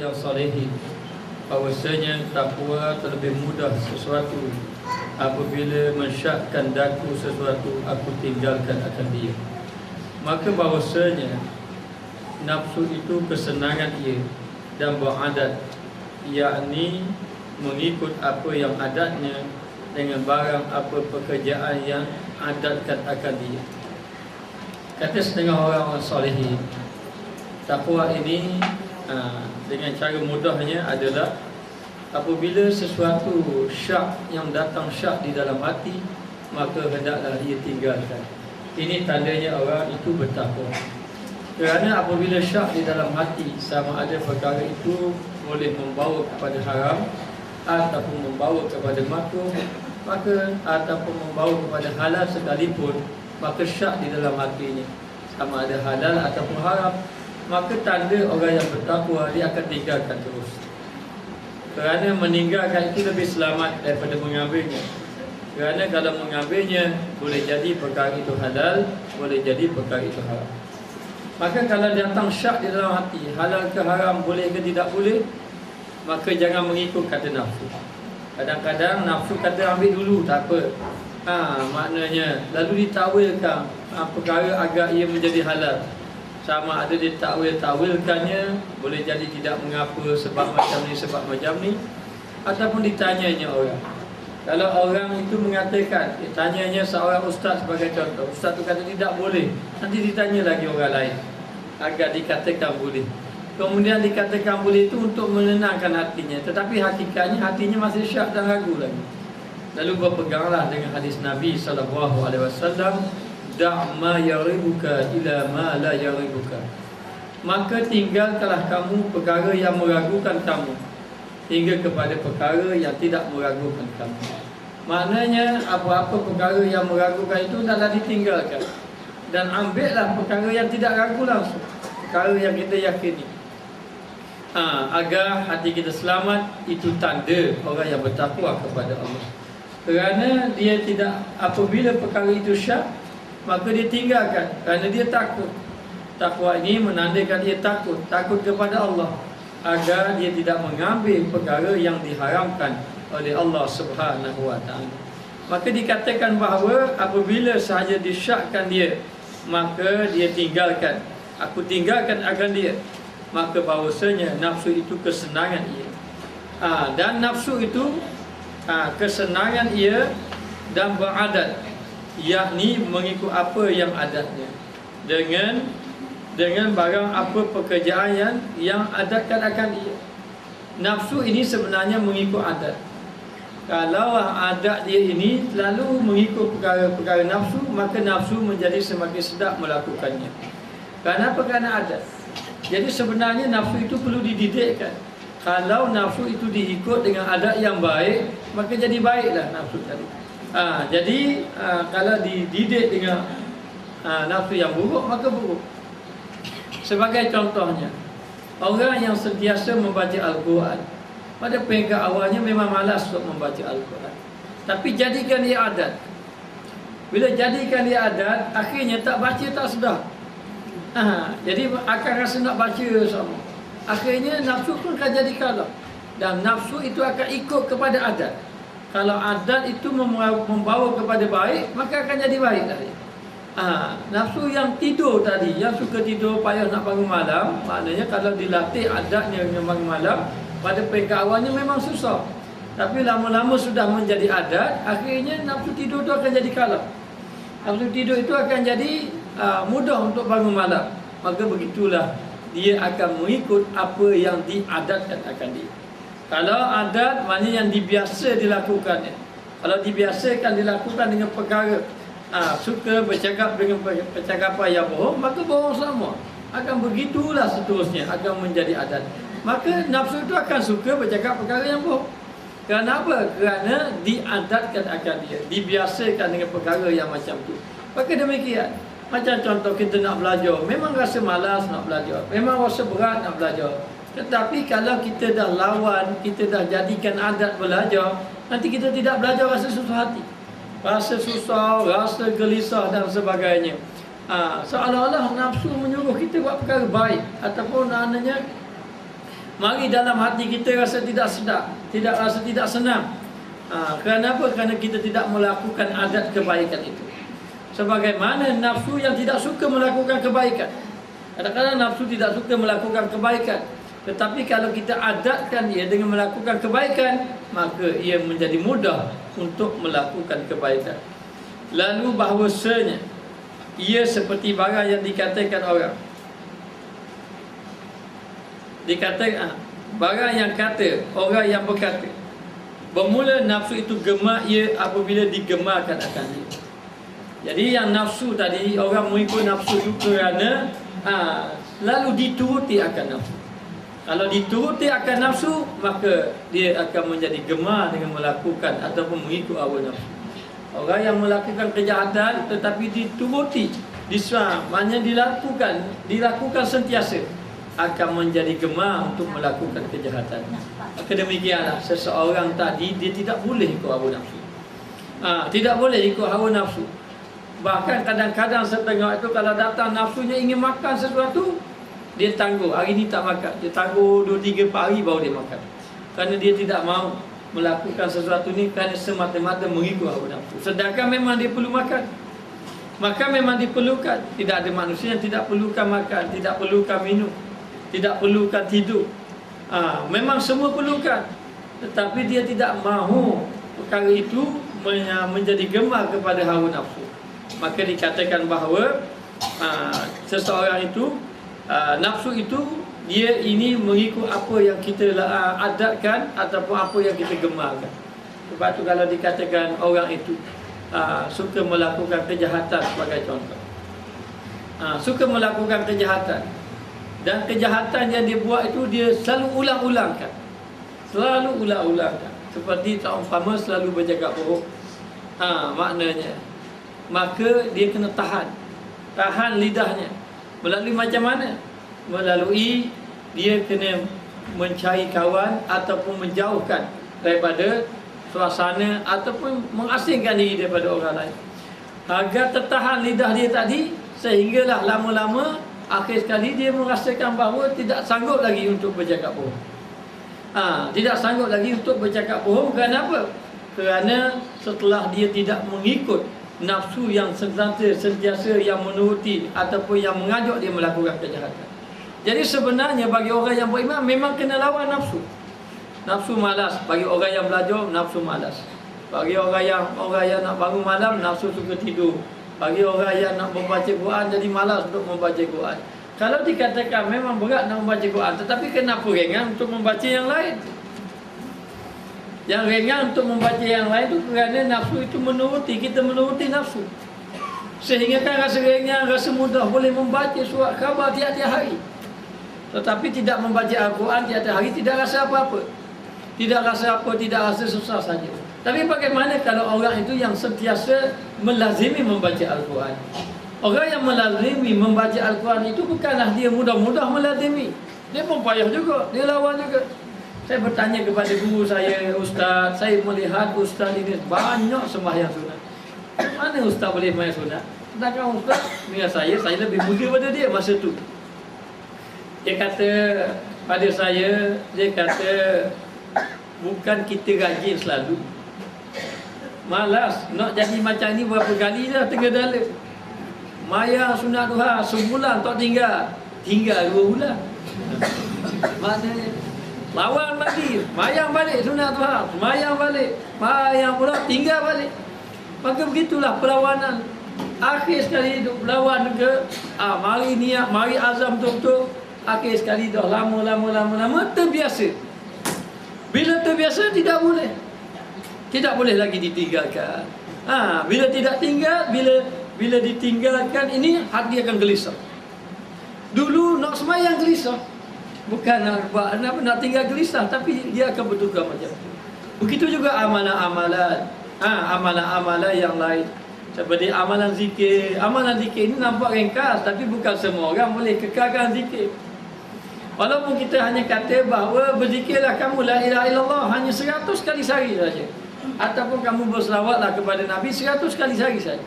yang salihin, bahwasanya takwa terlebih mudah sesuatu. Apabila mensyakkan daku sesuatu, aku tinggalkan akan dia. Maka bahwasanya nafsu itu kesenangan ia dan beradat, yakni mengikut apa yang adatnya dengan barang apa pekerjaan yang adatkan akan dia. Kata setengah orang salihin, takwa ini dengan cara mudahnya adalah apabila sesuatu syak yang datang syak di dalam hati, maka hendaklah ia tinggalkan. Ini tandanya orang itu bertakwa. Kerana apabila syak di dalam hati, sama ada perkara itu boleh membawa kepada haram ataupun membawa kepada makruh, maka ataupun membawa kepada halal sekalipun, maka syak di dalam hatinya sama ada halal ataupun haram, maka tanda orang yang bertakwa dia akan tinggalkan terus. Kerana meninggalkan itu lebih selamat daripada mengambilnya. Kerana kalau mengambilnya, boleh jadi perkara itu halal, boleh jadi perkara itu haram. Maka kalau datang syak di dalam hati, halal ke haram, boleh ke tidak boleh, maka jangan mengikut kata nafsu. Kadang-kadang nafsu kata ambil dulu, tak apa, maknanya lalu ditawilkan perkara agar ia menjadi halal. Sama ada ditakwil-takwilkannya, boleh jadi tidak mengapa sebab macam ni, sebab macam ni, ataupun ditanyanya orang. Kalau orang itu mengatakan, ditanyanya seorang ustaz sebagai contoh, ustaz tu kata tidak boleh, nanti ditanya lagi orang lain agar dikatakan boleh. Kemudian dikatakan boleh itu untuk menenangkan hatinya, tetapi hakikatnya hatinya masih syak dan ragu lagi. Lalu berpeganglah dengan hadis Nabi SAW, da' ma yaribuka ila ma la yaribuka. Maka tinggalkanlah kamu perkara yang meragukan kamu hingga kepada perkara yang tidak meragukan kamu. Maknanya apa-apa perkara yang meragukan itu adalah ditinggalkan, dan ambillah perkara yang tidak ragu langsung, perkara yang kita yakini, agar hati kita selamat. Itu tanda orang yang bertakwa kepada Allah. Kerana dia tidak, apabila perkara itu syak, maka dia tinggalkan kerana dia takut. Takwa ini menandakan dia takut kepada Allah, agar dia tidak mengambil perkara yang diharamkan oleh Allah Subhanahu wa ta'ala. Maka dikatakan bahawa apabila sahaja disyakkan dia, maka dia tinggalkan. Aku tinggalkan akan dia. Maka bahawasanya nafsu itu kesenangan ia, dan nafsu itu kesenangan ia dan beradat, yakni mengikut apa yang adatnya, dengan barang apa pekerjaan yang adatkan akan dia. Nafsu ini sebenarnya mengikut adat. Kalau adat dia ini selalu mengikut perkara-perkara nafsu, maka nafsu menjadi semakin sedap melakukannya. Kenapa? Kerana adat. Jadi sebenarnya nafsu itu perlu dididikkan. Kalau nafsu itu diikut dengan adat yang baik, maka jadi baiklah nafsu tadi. Jadi kalau dididik dengan nafsu yang buruk, maka buruk. Sebagai contohnya, orang yang sentiasa membaca Al-Quran, pada peringkat awalnya memang malas untuk membaca Al-Quran, tapi jadikan dia adat. Bila jadikan dia adat, akhirnya tak baca tak sedar. Jadi akan rasa nak baca sama. Akhirnya nafsu pun akan jadi kalah, dan nafsu itu akan ikut kepada adat. Kalau adat itu membawa kepada baik, maka akan jadi baik tadi. Nafsu yang tidur tadi, yang suka tidur payah nak bangun malam, maknanya kalau dilatih adatnya dengan bangun malam, pada peringkat awalnya memang susah, tapi lama-lama sudah menjadi adat, akhirnya nafsu tidur itu akan jadi kalah. Nafsu tidur itu akan jadi mudah untuk bangun malam. Maka begitulah dia akan mengikut apa yang diadatkan akan dia. Kalau adat maknanya yang dibiasa dilakukannya. Kalau dibiasakan dilakukan dengan perkara suka bercakap dengan percakapan yang bohong, maka bohong sama. Akan begitulah seterusnya, akan menjadi adat. Maka nafsu itu akan suka bercakap perkara yang bohong. Kenapa? Kerana diadatkan akan dia, dibiasakan dengan perkara yang macam tu. Maka demikian. Macam contoh kita nak belajar, memang rasa malas nak belajar, memang rasa berat nak belajar. Tetapi kalau kita dah lawan, kita dah jadikan adat belajar, nanti kita tidak belajar rasa susah hati, rasa susah, rasa gelisah dan sebagainya. Seolah-olah nafsu menyuruh kita buat perkara baik, ataupun maknanya Mari dalam hati kita rasa tidak sedap, rasa tidak senang. Kerana apa? Kerana kita tidak melakukan adat kebaikan itu. Sebagaimana nafsu yang tidak suka melakukan kebaikan. Kadang-kadang nafsu tidak suka melakukan kebaikan, tetapi kalau kita adatkan dia dengan melakukan kebaikan, maka ia menjadi mudah untuk melakukan kebaikan. Lalu bahawasanya ia seperti barang yang dikatakan orang. Dikatakan barang yang kata, orang yang berkata. Bermula nafsu itu gemar ia apabila digemarkan akan dia. Jadi yang nafsu tadi, orang mengikut nafsu itu kerana lalu dituruti akan nafsu. Kalau dituruti akan nafsu, maka dia akan menjadi gemar dengan melakukan ataupun mengikut hawa nafsu. Orang yang melakukan kejahatan tetapi dituruti, maknanya dilakukan sentiasa, akan menjadi gemar untuk melakukan kejahatan. Maka demikianlah seseorang tadi dia tidak boleh ikut hawa nafsu. Tidak boleh ikut hawa nafsu. Bahkan kadang-kadang setengah itu kalau datang nafsunya ingin makan sesuatu, dia tangguh, hari ini tak makan. Dia tangguh 2-3 hari baru dia makan. Kerana dia tidak mahu melakukan sesuatu ni kerana semata-mata mengikut hawa nafsu. Sedangkan memang dia perlu makan. Maka memang diperlukan. Tidak ada manusia yang tidak perlukan makan, tidak perlukan minum, tidak perlukan tidur. Memang semua perlukan. Tetapi dia tidak mahu perkara itu menjadi gemar kepada hawa nafsu. Maka dikatakan bahawa seseorang itu, nafsu itu dia ini mengikut apa yang kita adatkan ataupun apa yang kita gemarkan. Sebab tu kalau dikatakan orang itu suka melakukan kejahatan sebagai contoh, suka melakukan kejahatan, dan kejahatan yang dia buat itu dia selalu ulang-ulangkan, seperti umpama selalu bercakap bohong. Maknanya maka dia kena tahan lidahnya. Melalui macam mana? Melalui dia kena mencari kawan ataupun menjauhkan daripada suasana ataupun mengasingkan diri daripada orang lain, agar tertahan lidah dia tadi, sehinggalah lama-lama akhir sekali dia merasakan bahawa tidak sanggup lagi untuk bercakap bohong. Tidak sanggup lagi untuk bercakap bohong. Kerana apa? Kerana setelah dia tidak mengikut nafsu yang sentiasa yang menuruti ataupun yang mengajak dia melakukan kejahatan. Jadi sebenarnya bagi orang yang beriman memang kena lawan nafsu. Nafsu malas. Bagi orang yang belajar, nafsu malas. Bagi orang yang nak bangun malam, nafsu suka tidur. Bagi orang yang nak membaca Quran, jadi malas untuk membaca Quran. Kalau dikatakan memang berat nak membaca Quran, tetapi kenapa ringan untuk membaca yang lain? Yang ringan untuk membaca yang lain itu kerana nafsu itu menuruti, kita menuruti nafsu. Sehingga kan rasa ringan, rasa mudah boleh membaca surat khabar tiap-tiap hari. Tetapi tidak membaca Al-Quran tiap-tiap hari, tidak rasa apa-apa. Tidak rasa apa, tidak rasa susah saja. Tapi bagaimana kalau orang itu yang sentiasa melazimi membaca Al-Quran? Orang yang melazimi membaca Al-Quran itu bukanlah dia mudah-mudah melazimi. Dia pun payah juga, dia lawan juga. Saya bertanya kepada guru saya, Ustaz, saya melihat Ustaz ini banyak sembahyang sunat. Mana Ustaz boleh sembahyang sunat? Sedangkan Ustaz dengan saya lebih muda pada dia masa tu. Dia kata pada saya, dia kata bukan kita rajin selalu, malas nak jadi macam ni berapa kali dah tengah dalam. Maya sunat duha sebulan tak tinggal 2 bulan. Maknanya lawan lagi, mayang balik sunat duha, mayang balik, mayang pula tinggal balik. Maka begitulah perlawanan. Akhir sekali duk berlawan ke, mari niat, mari azam betul-betul. Akhir sekali dah lama terbiasa. Bila terbiasa tidak boleh lagi ditinggalkan. Bila tidak tinggal, bila ditinggalkan ini hati akan gelisah. Dulu nak semayang gelisah, bukan nak tinggal gelisah, tapi dia akan bertukar macam tu. Begitu juga amalan-amalan, amalan-amalan yang lain. Seperti amalan zikir. Amalan zikir ini nampak ringkas, tapi bukan semua orang boleh kekalkan zikir. Walaupun kita hanya kata bahawa berzikirlah kamu la ilaha illallah hanya 100 kali sehari saja, ataupun kamu berselawatlah kepada Nabi 100 kali sehari saja.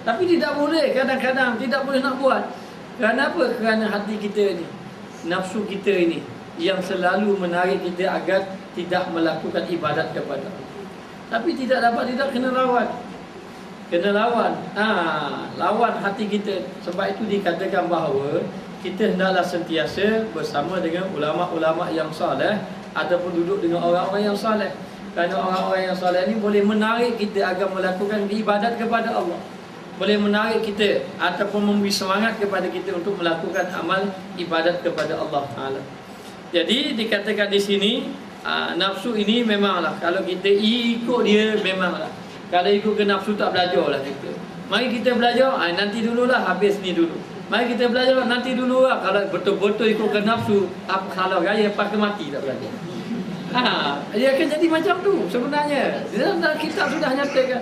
Tapi tidak boleh, kadang-kadang tidak boleh nak buat. Kerana apa? Kerana hati kita ni, nafsu kita ini, yang selalu menarik kita agar tidak melakukan ibadat kepada Allah. Tapi tidak dapat, tidak kena lawan. Kena lawan. Lawan hati kita. Sebab itu dikatakan bahawa kita hendaklah sentiasa bersama dengan ulama-ulama yang soleh ataupun duduk dengan orang-orang yang soleh. Kerana orang-orang yang soleh ni boleh menarik kita agar melakukan ibadat kepada Allah. Boleh menarik kita ataupun memberi semangat kepada kita untuk melakukan amal ibadat kepada Allah Taala. Jadi dikatakan di sini nafsu ini memanglah kalau kita ikut dia memanglah. Kalau ikut ke nafsu tak belajarlah kita. Mari kita belajar, nanti dululah, habis ni dulu. Mari kita belajar, nanti dululah. Kalau betul-betul ikut ke nafsu, kalau raya pakai mati tak belajar. Dia akan jadi macam tu sebenarnya. Dalam kitab sudah nyatakan.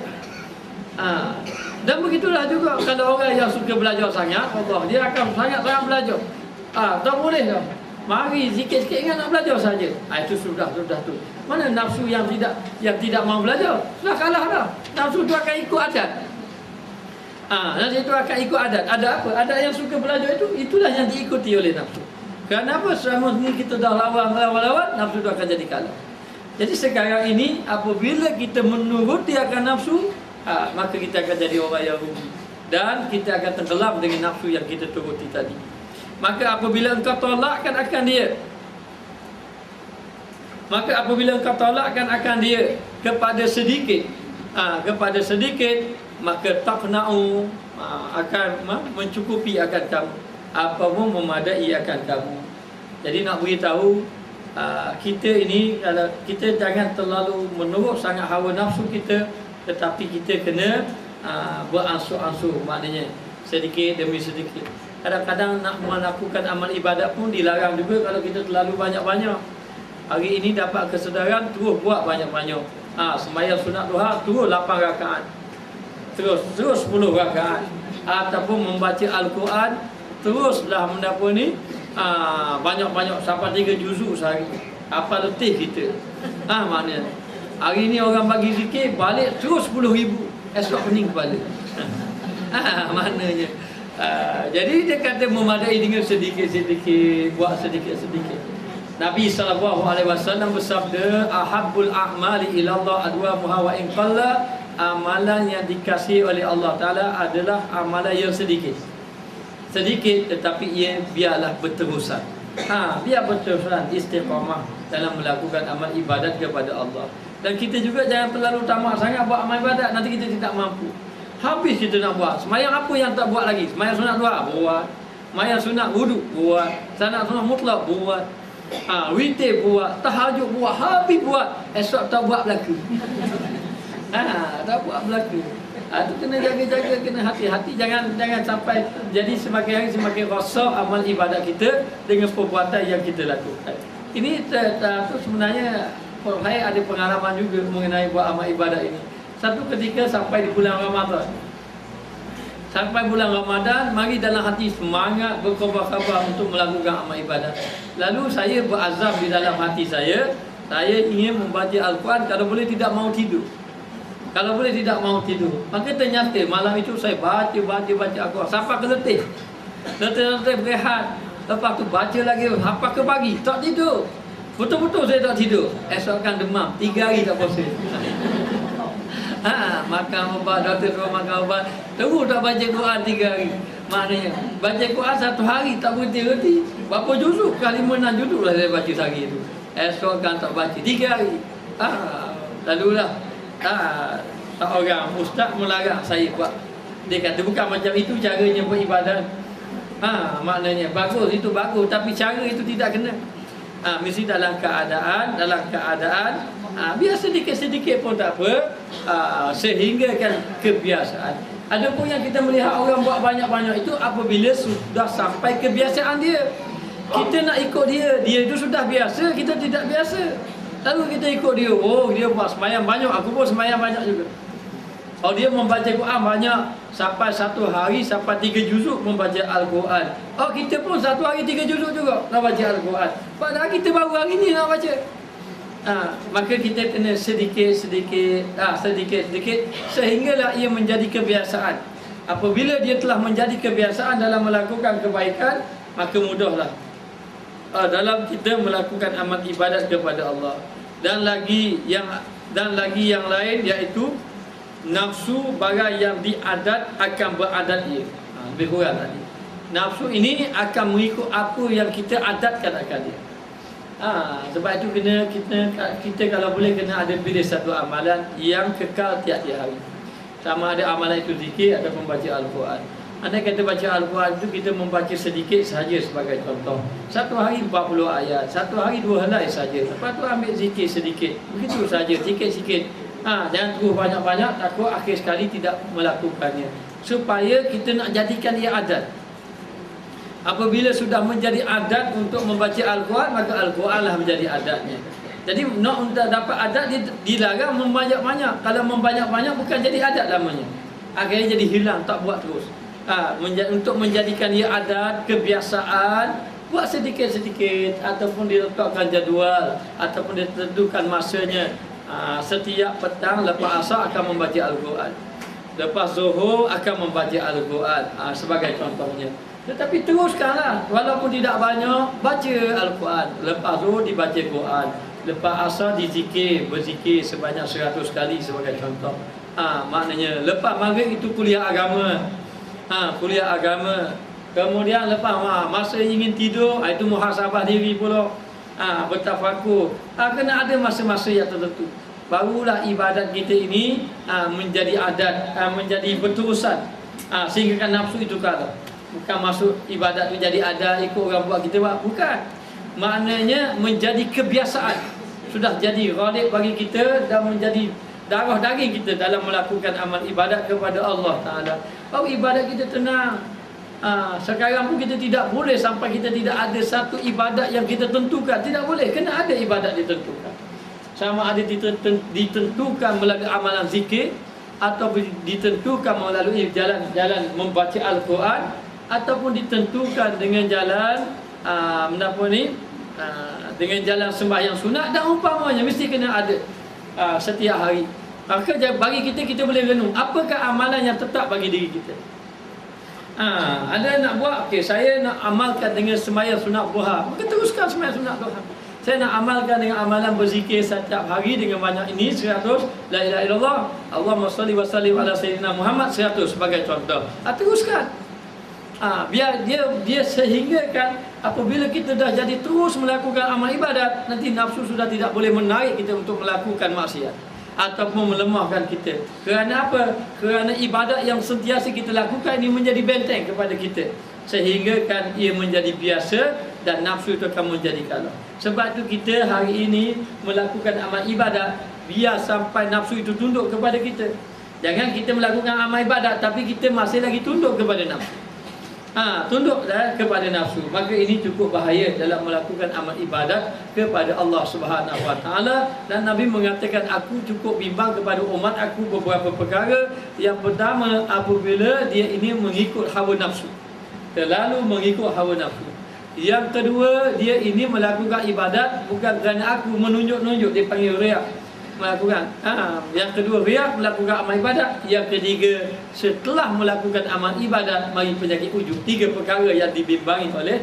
Dan begitulah juga kalau orang yang suka belajar sangat, Allah dia akan sangat-sangat belajar. Tak boleh dah. Mari sikit-sikit ingat nak belajar saja. Itu sudah tu. Mana nafsu yang tidak mau belajar? Sudah kalah dah. Nafsu tu akan ikut adat. Nafsu itu akan ikut adat. Ada apa? Ada yang suka belajar itulah yang diikuti oleh nafsu. Kenapa selama ni kita dah lawan, nafsu tu akan jadi kalah. Jadi sekarang ini apabila kita menuruti akan nafsu, maka kita akan jadi orang yang rugi. Dan kita akan tenggelam dengan nafsu yang kita turuti tadi. Maka apabila engkau tolakkan akan dia, kepada sedikit, maka taqna'u akan mencukupi akan kamu, apa pun memadai akan kamu. Jadi nak beritahu kita ini, kalau kita jangan terlalu menurut sangat hawa nafsu kita, tetapi kita kena beransur-ansur, maknanya sedikit demi sedikit. Kadang-kadang nak melakukan amal ibadat pun dilarang juga kalau kita terlalu banyak-banyak. Hari ini dapat kesedaran, terus buat banyak-banyak. Sembahyang sunat duha, terus 8 rakaat. Terus 10 rakaat. Ataupun membaca Al-Quran, teruslah mendapat ni banyak-banyak sampai 3 juzuk sehari. Apa letih kita. Maknanya hari ni orang bagi zikir, balik terus 10,000. Esok pening kepala. Maknanya jadi dia kata memadai dengan sedikit-sedikit, buat sedikit-sedikit. Nabi SAW bersabda, ahabbul a'mali ilallah adwamuha wa in qalla. Amalan yang dikasihi oleh Allah Ta'ala adalah amalan yang sedikit. Sedikit tetapi ia biarlah berterusan. Biar berterusan, istiqamah dalam melakukan amal ibadat kepada Allah. Dan kita juga jangan terlalu tamak sangat buat amal ibadat, nanti kita tidak mampu. Habis kita nak buat. Semayang apa yang tak buat lagi? Semayang sunat duha, buat. Semayang sunat wuduk, buat. Sunat mutlak, buat. Witir buat. Tahajud buat. Habis buat. Esok tak buat berlaku. Tak buat berlaku. Itu kena jaga-jaga, kena hati-hati. Jangan sampai jadi semakin hari semakin rosak amal ibadat kita dengan perbuatan yang kita lakukan. Ini tu sebenarnya saya ada pengalaman juga mengenai buat amal ibadat ini. Satu ketika sampai di bulan Ramadan. Sampai bulan Ramadan, mari dalam hati semangat berkobar-kobar untuk melakukan amal ibadat. Lalu saya berazam di dalam hati saya ingin membaca Al-Quran, kalau boleh tidak mau tidur. Kalau boleh tidak mau tidur. Maka ternyata malam itu saya baca Al-Quran sampai ke letih. Letih berehat. Lepas tu baca lagi sampai ke pagi, tak tidur. Betul-betul saya tak tidur. Esok kan demam, 3 hari tak puasa. Makan ubat, doktor suruh makan ubat, terus tak baca Quran 3 hari. Maknanya baca Quran 1 hari tak berhenti-henti. Berapa juzuk? 5-6 juzuk lah saya baca sehari itu. Esok kan tak baca 3 hari. Lalulah orang ustaz melarang saya buat. Dia kata bukan macam itu caranya beribadat. Maknanya bagus, itu bagus, tapi cara itu tidak kena. Mesti dalam keadaan biar sedikit-sedikit pun tak apa, sehingga kan kebiasaan. Ada pun yang kita melihat orang buat banyak-banyak itu apabila sudah sampai kebiasaan dia. Kita nak ikut dia itu sudah biasa, kita tidak biasa. Lalu kita ikut dia, dia buat sembahyang banyak, aku pun sembahyang banyak juga. Dia membaca Quran banyak, sampai 1 hari sampai 3 juzuk membaca Al-Quran. Kita pun 1 hari 3 juzuk juga nak baca Al-Quran. Padahal kita baru hari ni nak baca. Maka kita kena sedikit-sedikit sehinggalah ia menjadi kebiasaan. Apabila dia telah menjadi kebiasaan dalam melakukan kebaikan, maka mudahlah dalam kita melakukan amal ibadat kepada Allah. Dan lagi yang lain, iaitu nafsu barang yang diadat akan beradat dia. Lebih kurang tadi. Nafsu ini akan mengikut apa yang kita adatkan akan dia. Sebab itu kita kalau boleh kena ada pilih satu amalan yang kekal tiap-tiap hari. Sama ada amalan itu zikir atau membaca Al-Quran. Andai kata baca Al-Quran itu kita membaca sedikit sahaja sebagai contoh. Satu hari 40 ayat, satu hari 2 helai saja. Lepas tu ambil zikir sedikit. Begitu saja, sikit-sikit. Jangan terus banyak-banyak, takut akhir sekali tidak melakukannya. Supaya kita nak jadikan ia adat. Apabila sudah menjadi adat untuk membaca Al-Quran, maka Al-Quran lah menjadi adatnya. Jadi nak untuk dapat adat, dilarang membanyak-banyak. Kalau membanyak-banyak bukan jadi adat namanya. Akhirnya jadi hilang, tak buat terus. Untuk menjadikan ia adat, kebiasaan, buat sedikit-sedikit, ataupun diletakkan jadual, ataupun ditentukan masanya. Setiap petang lepas asar akan membaca Al-Quran, lepas zuhur akan membaca Al-Quran, sebagai contohnya. Tetapi teruskanlah, walaupun tidak banyak, baca Al-Quran. Lepas zuhur dibaca Quran, lepas asar berzikir sebanyak 100 kali sebagai contoh. Maknanya lepas maghrib itu kuliah agama. Kuliah agama. Kemudian lepas masa ingin tidur, itu muhasabah diri pula. Bertafakur. Kena ada masa-masa yang tertentu. Barulah ibadat kita ini menjadi adat, menjadi berterusan. Sehingga kan nafsu itu kalah. Bukan masuk ibadat itu jadi adat, ikut orang buat kita buat. Bukan. Maknanya menjadi kebiasaan. Sudah jadi ghalib bagi kita dan menjadi darah daging kita dalam melakukan amal ibadat kepada Allah Ta'ala. Baru ibadat kita tenang. Sekarang pun kita tidak boleh sampai kita tidak ada satu ibadat yang kita tentukan. Tidak boleh, kena ada ibadat ditentukan. Sama ada ditentukan melalui amalan zikir, atau ditentukan melalui jalan membaca Al-Quran, ataupun ditentukan dengan jalan dengan jalan sembahyang sunat dan umpamanya. Mesti kena ada setiap hari. Maka bagi kita boleh renung, apakah amalan yang tetap bagi diri kita. Ada nak buat, okey, saya nak amalkan dengan sembahyang sunat duha, maka teruskan sembahyang sunat duha. Saya nak amalkan dengan amalan berzikir setiap hari dengan banyak ini 100 la ilaha illallah, Allahumma shalli wa sallim ala sayyidina Muhammad 100 sebagai contoh. Teruskan. Biar dia sehingga kan apabila kita dah jadi terus melakukan amal ibadat, nanti nafsu sudah tidak boleh menarik kita untuk melakukan maksiat ataupun melemahkan kita. Kerana apa? Kerana ibadat yang sentiasa kita lakukan ini menjadi benteng kepada kita, sehingga kan ia menjadi biasa dan nafsu itu akan menjadi kalah. Sebab itu kita hari ini melakukan amal ibadat biar sampai nafsu itu tunduk kepada kita. Jangan kita melakukan amal ibadat tapi kita masih lagi tunduk kepada nafsu. Tunduklah kepada nafsu. Maka ini cukup bahaya dalam melakukan amal ibadat kepada Allah Subhanahu Wa Taala. Dan Nabi mengatakan, aku cukup bimbang kepada umat aku beberapa perkara. Yang pertama, apabila dia ini mengikut hawa nafsu, terlalu mengikut hawa nafsu. Yang kedua, dia ini melakukan ibadat bukan kerana aku menunjuk-nunjuk, dia panggil riak. Melakukan yang kedua riak, melakukan amal ibadat. Yang ketiga, setelah melakukan amal ibadat mari penyakit ujub. 3 perkara yang dibimbangi oleh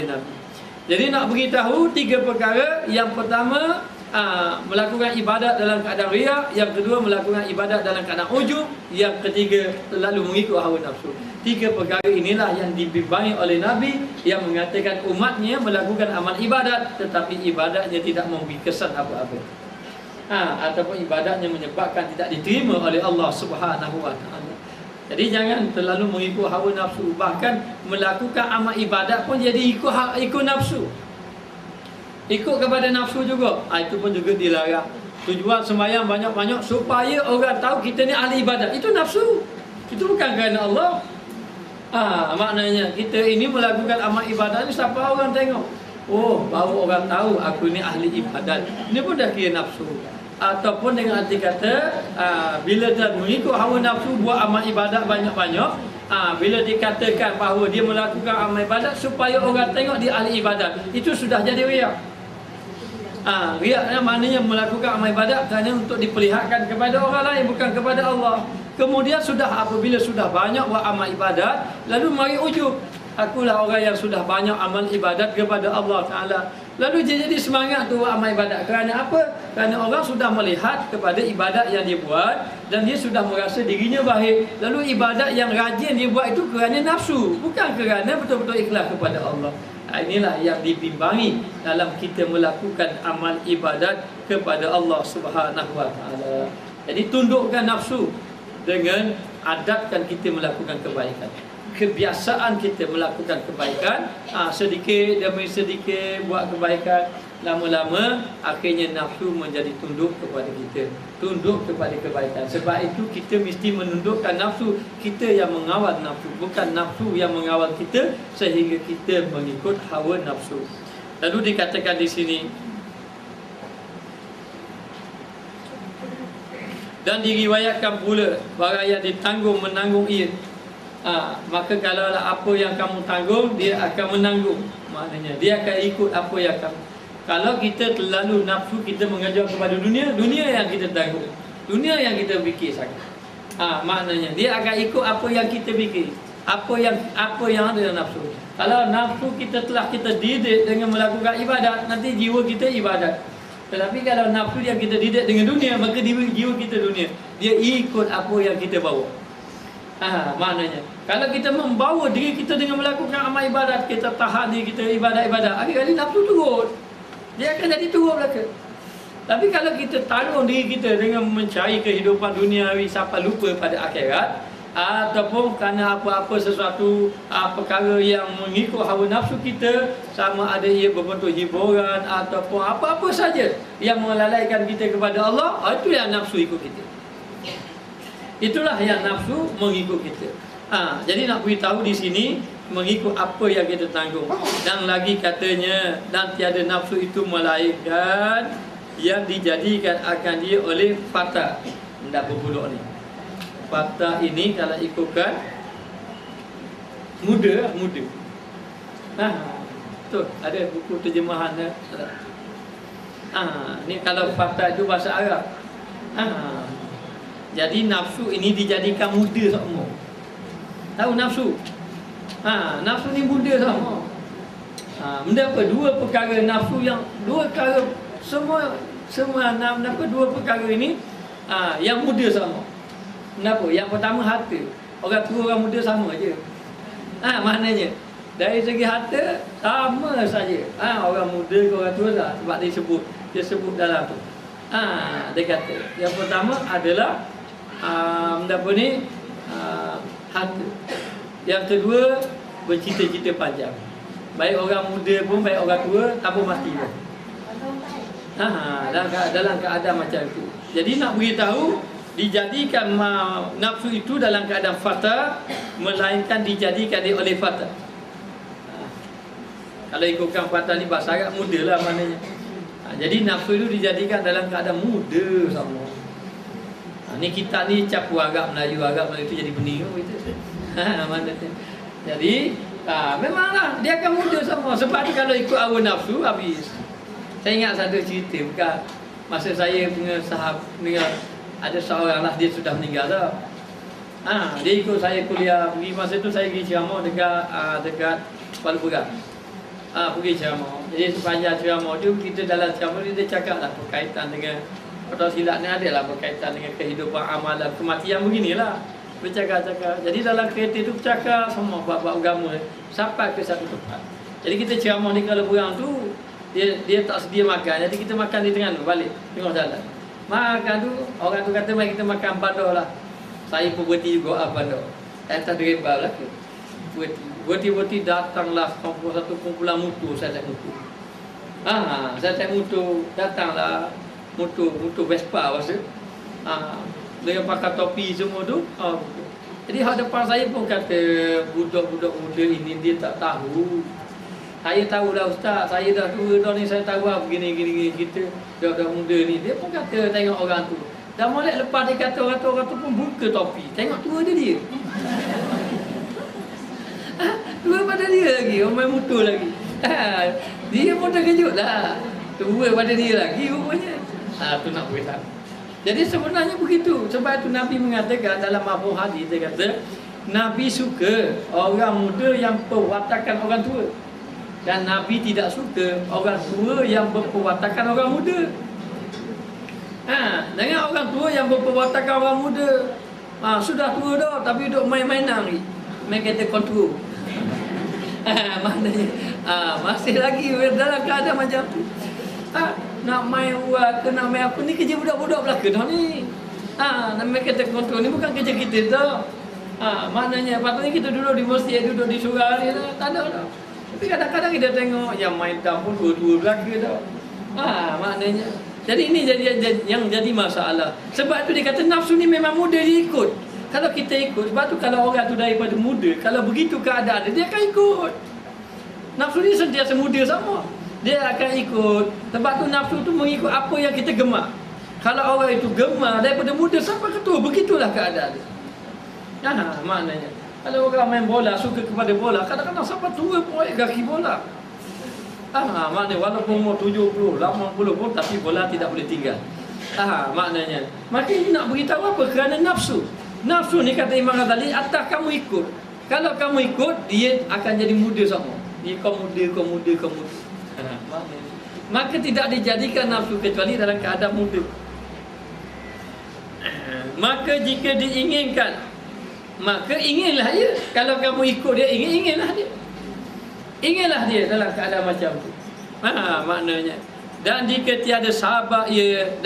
Nabi. Jadi nak beritahu 3 perkara. Yang pertama, melakukan ibadat dalam keadaan riak. Yang kedua, melakukan ibadat dalam keadaan ujub. Yang ketiga, terlalu mengikut hawa nafsu. 3 perkara inilah yang dibimbangi oleh Nabi, yang mengatakan umatnya melakukan amal ibadat tetapi ibadatnya tidak memberi kesan apa-apa. Ataupun ibadatnya menyebabkan tidak diterima oleh Allah Subhanahu Wa Taala. Jadi jangan terlalu mengikut hawa nafsu. Bahkan melakukan amal ibadat pun jadi ikut nafsu, ikut kepada nafsu juga. Itu pun juga dilarang. Tujuan sembahyang banyak-banyak supaya orang tahu kita ni ahli ibadat. Itu nafsu. Itu bukan kerana Allah. Maknanya kita ini melakukan amal ibadat ni siapa orang tengok, baru orang tahu aku ni ahli ibadat. Ini pun dah kira nafsu. Ataupun dengan arti kata, bila dia mengikut hawa nafsu buat amal ibadat banyak-banyak, bila dikatakan bahawa dia melakukan amal ibadat supaya orang tengok dia ahli ibadat, itu sudah jadi riak. Riak maknanya melakukan amal ibadat kerana untuk diperlihatkan kepada orang lain, bukan kepada Allah. Kemudian apabila sudah banyak buat amal ibadat, lalu mari ujub. akulah orang yang sudah banyak amal ibadat kepada Allah Ta'ala. Lalu dia jadi semangat tu amal ibadat. Kerana apa? Kerana orang sudah melihat kepada ibadat yang dia buat dan dia sudah merasa dirinya baik. Lalu ibadat yang rajin dia buat itu kerana nafsu, bukan kerana betul-betul ikhlas kepada Allah. Inilah yang dibimbangi dalam kita melakukan amal ibadat kepada Allah Subhanahu Wa Ta'ala. Jadi tundukkan nafsu dengan adatkan kita melakukan kebaikan. Kebiasaan kita melakukan kebaikan, sedikit demi sedikit buat kebaikan, lama-lama akhirnya nafsu menjadi tunduk kepada kita, tunduk kepada kebaikan. Sebab itu kita mesti menundukkan nafsu. Kita yang mengawal nafsu, bukan nafsu yang mengawal kita sehingga kita mengikut hawa nafsu. Lalu dikatakan di sini, dan diriwayatkan pula barang yang ditanggung menanggung ia. Maka kalau apa yang kamu tanggung, dia akan menanggung. Maknanya dia akan ikut apa yang kamu. Kalau kita terlalu nafsu, kita mengajar kepada dunia, dunia yang kita tanggung, dunia yang kita fikir sangat. Maknanya dia akan ikut apa yang kita fikir, apa yang ada dalam nafsu. Kalau nafsu kita telah kita didik dengan melakukan ibadat, nanti jiwa kita ibadat. Tetapi kalau nafsu yang kita didik dengan dunia, maka jiwa kita dunia. Dia ikut apa yang kita bawa. Maknanya kalau kita membawa diri kita dengan melakukan amal ibadat, kita tahan diri kita ibadat-ibadat, akhir-akhir nafsu turun, dia akan jadi turun belaka. Tapi kalau kita taruh diri kita dengan mencari kehidupan duniawi sampai lupa pada akhirat, ataupun kerana apa-apa sesuatu perkara yang mengikut hawa nafsu kita, sama ada ia berbentuk hiburan ataupun apa-apa saja yang melalaikan kita kepada Allah, itu yang nafsu ikut kita. Itulah yang nafsu mengikut kita. Jadi nak beritahu di sini mengikut apa yang kita tanggung. Dan lagi katanya, dan tiada nafsu itu melainkan yang dijadikan akan dia oleh fata. Tidak berbuluk ni. Fata ini kalau ikutkan muda. Tu ada buku terjemahan dia. Ni kalau fata itu bahasa Arab. Jadi nafsu ini dijadikan muda semua. Tahu nafsu? Nafsu ni muda semua. Benda apa? Dua perkara nafsu yang dua perkara semua dua perkara ini yang muda sama. Kenapa? Yang pertama harta. Orang tua orang muda sama aja. Maknanya dari segi harta sama saja. Orang muda ke orang tua lah, sebab dia sebut dalam tu. Dia kata yang pertama adalah harta. Yang kedua bercita-cita panjang. Baik orang muda pun, baik orang tua, tanpa mati pun. Dalam keadaan macam itu. Jadi nak beritahu, dijadikan nafsu itu dalam keadaan fata, melainkan dijadikan dia oleh fata. Kalau ikutkan fata ni bahasa Arab, muda lah maknanya. Jadi nafsu itu dijadikan dalam keadaan muda sama. Ni kita ni campur Arab Melayu itu jadi benih gitu. Jadi memanglah dia akan muda sama. Sebab tu kalau ikut hawa nafsu habis. Saya ingat satu cerita, bukan masa saya punya dengan ada seorang lah, dia sudah meninggal dah. Dia ikut saya kuliah pergi, masa tu saya pergi ceramah dekat Kuala Berat. Pergi ceramah. Jadi sepanjang ceramah tu, kita dalam ceramah dia cakap lah berkaitan dengan, atau silap ni adalah berkaitan dengan kehidupan amalan kematian beginilah. Bercakap-cakap. Jadi dalam kereta tu bercakap semua bab-bab agama sampai ke satu tempat. Jadi kita ceramah di Kuala Berat tu, dia tak sedia makan. Jadi kita makan di tengah balik tengah jalan. Makan tu, orang tu kata mari kita makan bandar lah. Saya pun berhenti juga bandar. Atas driver lah. Berhenti datanglah satu kumpulan motor, saya naik motor. Saya naik motor, datanglah motor Vespa rasa. Dia pakai topi semua tu. Jadi hak depan saya pun kata, budak-budak muda ini dia tak tahu. Saya tahulah ustaz, saya dah tua dah ni, saya tahu lah begini kita dah muda ni. Dia pun kata tengok orang tu. Dah molek lepas dia kata orang tu pun buka topi. Tengok tua dia. Tua pada dia lagi, orang main motor lagi. Dia pun terkejut lah. Tua pada dia lagi rupanya. Tu nak beritahu. Jadi sebenarnya begitu. Sebab itu Nabi mengatakan dalam Abu Hadis, dia kata Nabi suka orang muda yang perwatakan orang tua, dan Nabi tidak suka orang tua yang berperwatakan orang muda. Jangan orang tua yang berperwatakan orang muda. Sudah tua dah tapi duduk main-mainan lagi, main kereta kontrol. Maknanya masih lagi dalam keadaan macam tu. Nak main uat ke nak main apa ni, kerja budak-budak belaka dah ni. Nak main kereta kontrol ni bukan kerja kita dah. Maknanya patutnya kita duduk di masjid, duduk di surau ni dah, tak ada dah. Tapi kadang-kadang kita tengok yang main tam pun tua-tua belaka dah. Maknanya jadi ini yang jadi masalah. Sebab tu dia kata nafsu ni memang mudah dia ikut. Kalau kita ikut, sebab tu kalau orang tu daripada muda, kalau begitu keadaan dia akan ikut. Nafsu ni sentiasa muda sama, dia akan ikut. Sebab tu nafsu tu mengikut apa yang kita gemar. Kalau orang itu gemar daripada muda sampai ke tua, begitulah keadaan dia. Maknanya kalau orang main bola, suka kepada bola, kadang-kadang sampai tua pun kaki bola. Maknanya walaupun umur 70, 80 pun, tapi bola tidak boleh tinggal. Maknanya maka ini nak beritahu apa? Kerana nafsu. Nafsu ni kata Imam Ghazali, atas kamu ikut. Kalau kamu ikut, dia akan jadi muda sama. Dia kau muda. Maka tidak dijadikan nafsu kecuali dalam keadaan muda. Maka jika diinginkan, maka inginlah dia. Kalau kamu ikut dia, inginlah dia. Inginlah dia dalam keadaan macam tu. Maknanya. Dan jika tiada sabar ia,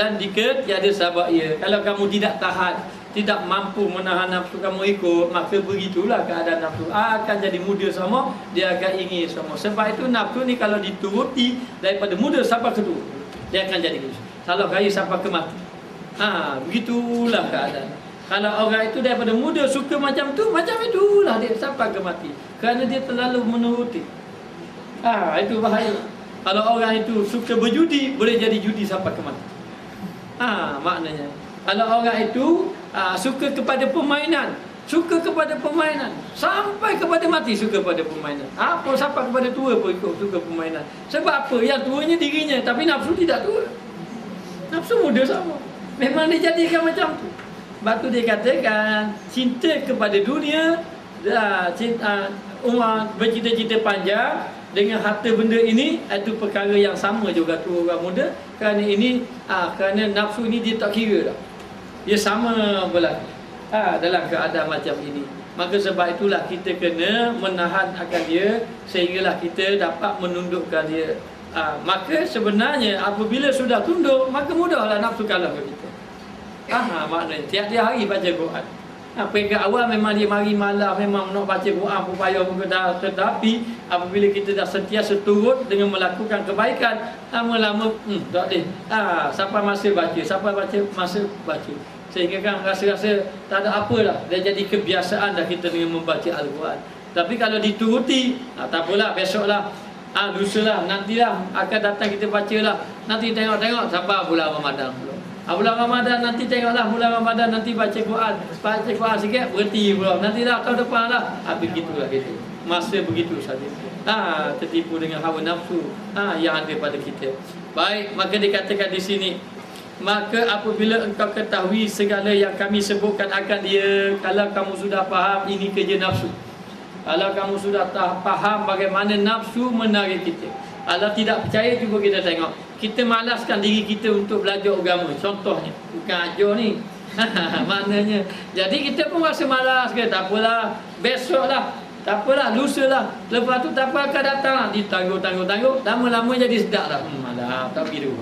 kalau kamu tidak tahan, tidak mampu menahan nafsu kamu ikut, maka begitulah keadaan nafsu. Akan jadi muda sama, dia akan ingin sama. Sebab itu nafsu ni kalau dituruti daripada muda sampai ke tua, dia akan jadi gitu. Kalau kaya sampai ke mati. Begitulah keadaan. Kalau orang itu daripada muda suka macam tu, macam itulah dia sampai ke mati. Kerana dia terlalu menuruti. Itu bahaya. Kalau orang itu suka berjudi, boleh jadi judi sampai ke mati. Maknanya kalau orang itu suka kepada permainan, sampai kepada mati suka kepada permainan. Apa sampai kepada tua pun ikut suka permainan. Sebab apa? Yang tuanya dirinya, tapi nafsu tidak tua. Nafsu muda sama. Memang dijadikan macam tu. Sebab tu dia katakan cinta kepada dunia, bercita-cita panjang dengan harta benda ini, itu perkara yang sama juga tu orang muda. Kerana ini kerana nafsu ini dia tak kira dah. Dia sama berlaku dalam keadaan macam ini. Maka sebab itulah kita kena menahan akan dia, sehinggalah kita dapat menundukkan dia. Maka sebenarnya apabila sudah tunduk, maka mudahlah nafsu kalah ke kita. Maknanya tiap-tiap hari baca Quran. Peringkat awal memang dia mari malam, memang nak baca Quran pun payah pun, tetapi apabila kita dah sentiasa turut dengan melakukan kebaikan, lama-lama tak boleh. Sampai masa baca, sehingga kan rasa-rasa tak ada apalah, dah jadi kebiasaan dah kita dengan membaca Al-Quran. Tapi kalau dituruti, tak apalah, besoklah, lusalah, nantilah akan datang kita bacalah. Nanti tengok sampai bulan Ramadan pula. Bulan Ramadan nanti tengoklah, bulan Ramadan nanti baca Quran sikit, berhenti pula. Nanti dah tahun depan lah. Begitulah kita. Masa begitu saja. Tertipu dengan hawa nafsu yang ada pada kita. Baik, maka dikatakan di sini, maka apabila engkau ketahui segala yang kami sebutkan akan dia, kalau kamu sudah faham ini kerja nafsu, kalau kamu sudah faham bagaimana nafsu menarik kita, kalau tidak percaya juga kita tengok, kita malaskan diri kita untuk belajar agama. Contohnya, bukan ajar ni. Maknanya, jadi kita pun rasa malas ke, tak apalah, besoklah, tak apalah, lusalah. Lepas tu tak apa akan datang lah. Ditangguh, lama-lama jadi sedap dah. Malah, tak pergi dulu.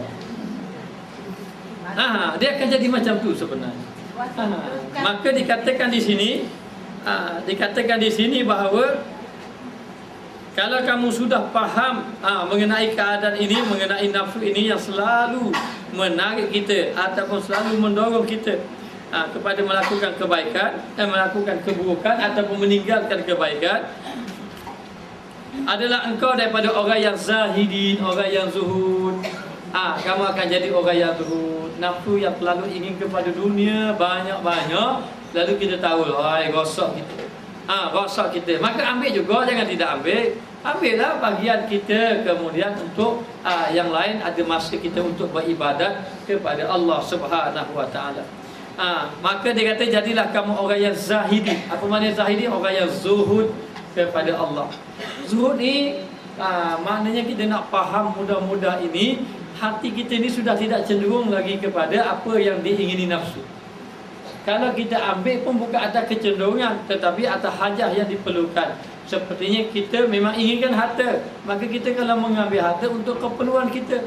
Dia akan jadi macam tu sebenarnya. Maka dikatakan di sini, bahawa kalau kamu sudah faham mengenai keadaan ini, mengenai nafsu ini yang selalu menarik kita ataupun selalu mendorong kita kepada melakukan kebaikan dan melakukan keburukan ataupun meninggalkan kebaikan, adalah engkau daripada orang yang zahidin, orang yang zuhud. Kamu akan jadi orang yang zuhud. Nafsu yang selalu ingin kepada dunia banyak-banyak, lalu kita tahu, rosak kita. Maka ambil juga, jangan tidak ambil. Ambillah bahagian kita, kemudian untuk yang lain ada masa kita untuk beribadat kepada Allah Subhanahu wa taala. Maka dia kata jadilah kamu orang yang zahidi. Apa makna zahidi? Orang yang zuhud kepada Allah. Zuhud ni maknanya kita nak faham mudah-mudah ini, hati kita ni sudah tidak cenderung lagi kepada apa yang diingini nafsu. Kalau kita ambil pun bukan atas kecenderungan, tetapi atas hajah yang diperlukan. Sepertinya kita memang inginkan harta, maka kita kalau mengambil harta untuk keperluan kita.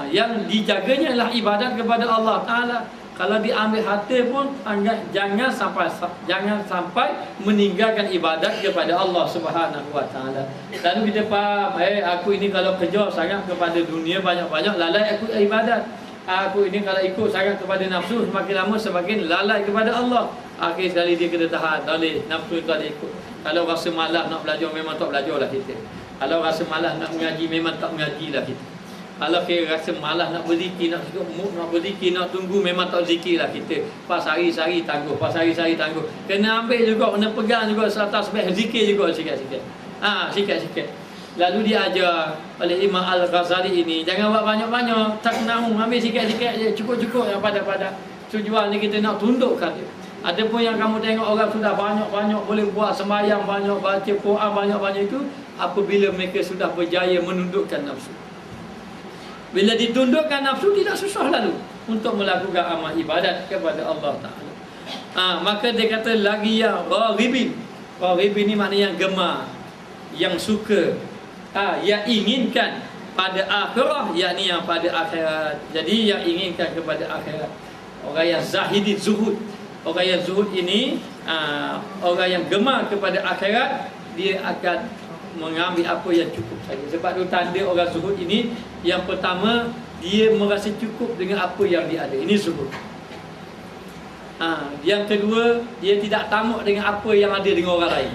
Yang dijaganya adalah ibadat kepada Allah Ta'ala. Kalau diambil harta pun jangan sampai meninggalkan ibadat kepada Allah Subhanahu Wa Ta'ala. Lalu kita faham, aku ini kalau kerja sangat kepada dunia banyak-banyak, lalai aku ibadat. Aku ini kalau ikut sangat kepada nafsu, semakin lama semakin lalai kepada Allah. Akhir sekali dia kena tahan, tak boleh, nafsu tak boleh ikut. Kalau rasa malas nak belajar, memang tak belajarlah kita. Kalau rasa malas nak mengaji, memang tak mengajilah kita. Kalau kita rasa malas nak berzikir, nak berzikir, nak tunggu, memang tak zikirlah kita. Pas hari-hari tangguh, kena ambil juga, kena pegang juga serta sebab zikir juga sikit-sikit. Sikit-sikit. Lalu dia ajar oleh Imam Al-Ghazali ini, jangan buat banyak-banyak, tak naung, ambil sikit-sikit je, cukup-cukup yang pada-pada. Tujuan ni kita nak tundukkan dia. Ada pun yang kamu tengok orang sudah banyak-banyak boleh buat sembahyang banyak, baca Quran banyak-banyak itu, apabila mereka sudah berjaya menundukkan nafsu. Bila ditundukkan nafsu, tidak susah lalu untuk melakukan amal ibadat kepada Allah Ta'ala. Maka dia kata lagi yang raghibin. Raghibin ni maknanya yang gemar, yang suka, yang inginkan pada akhirah, yakni yang pada akhirat. Jadi yang inginkan kepada akhirat. Orang yang zahidi, zuhud. Orang yang zuhud ini, orang yang gemar kepada akhirat, dia akan mengambil apa yang cukup saja. Sebab itu tanda orang zuhud ini, yang pertama, dia merasa cukup dengan apa yang dia ada. Ini zuhud. Yang kedua, dia tidak tamak dengan apa yang ada dengan orang lain.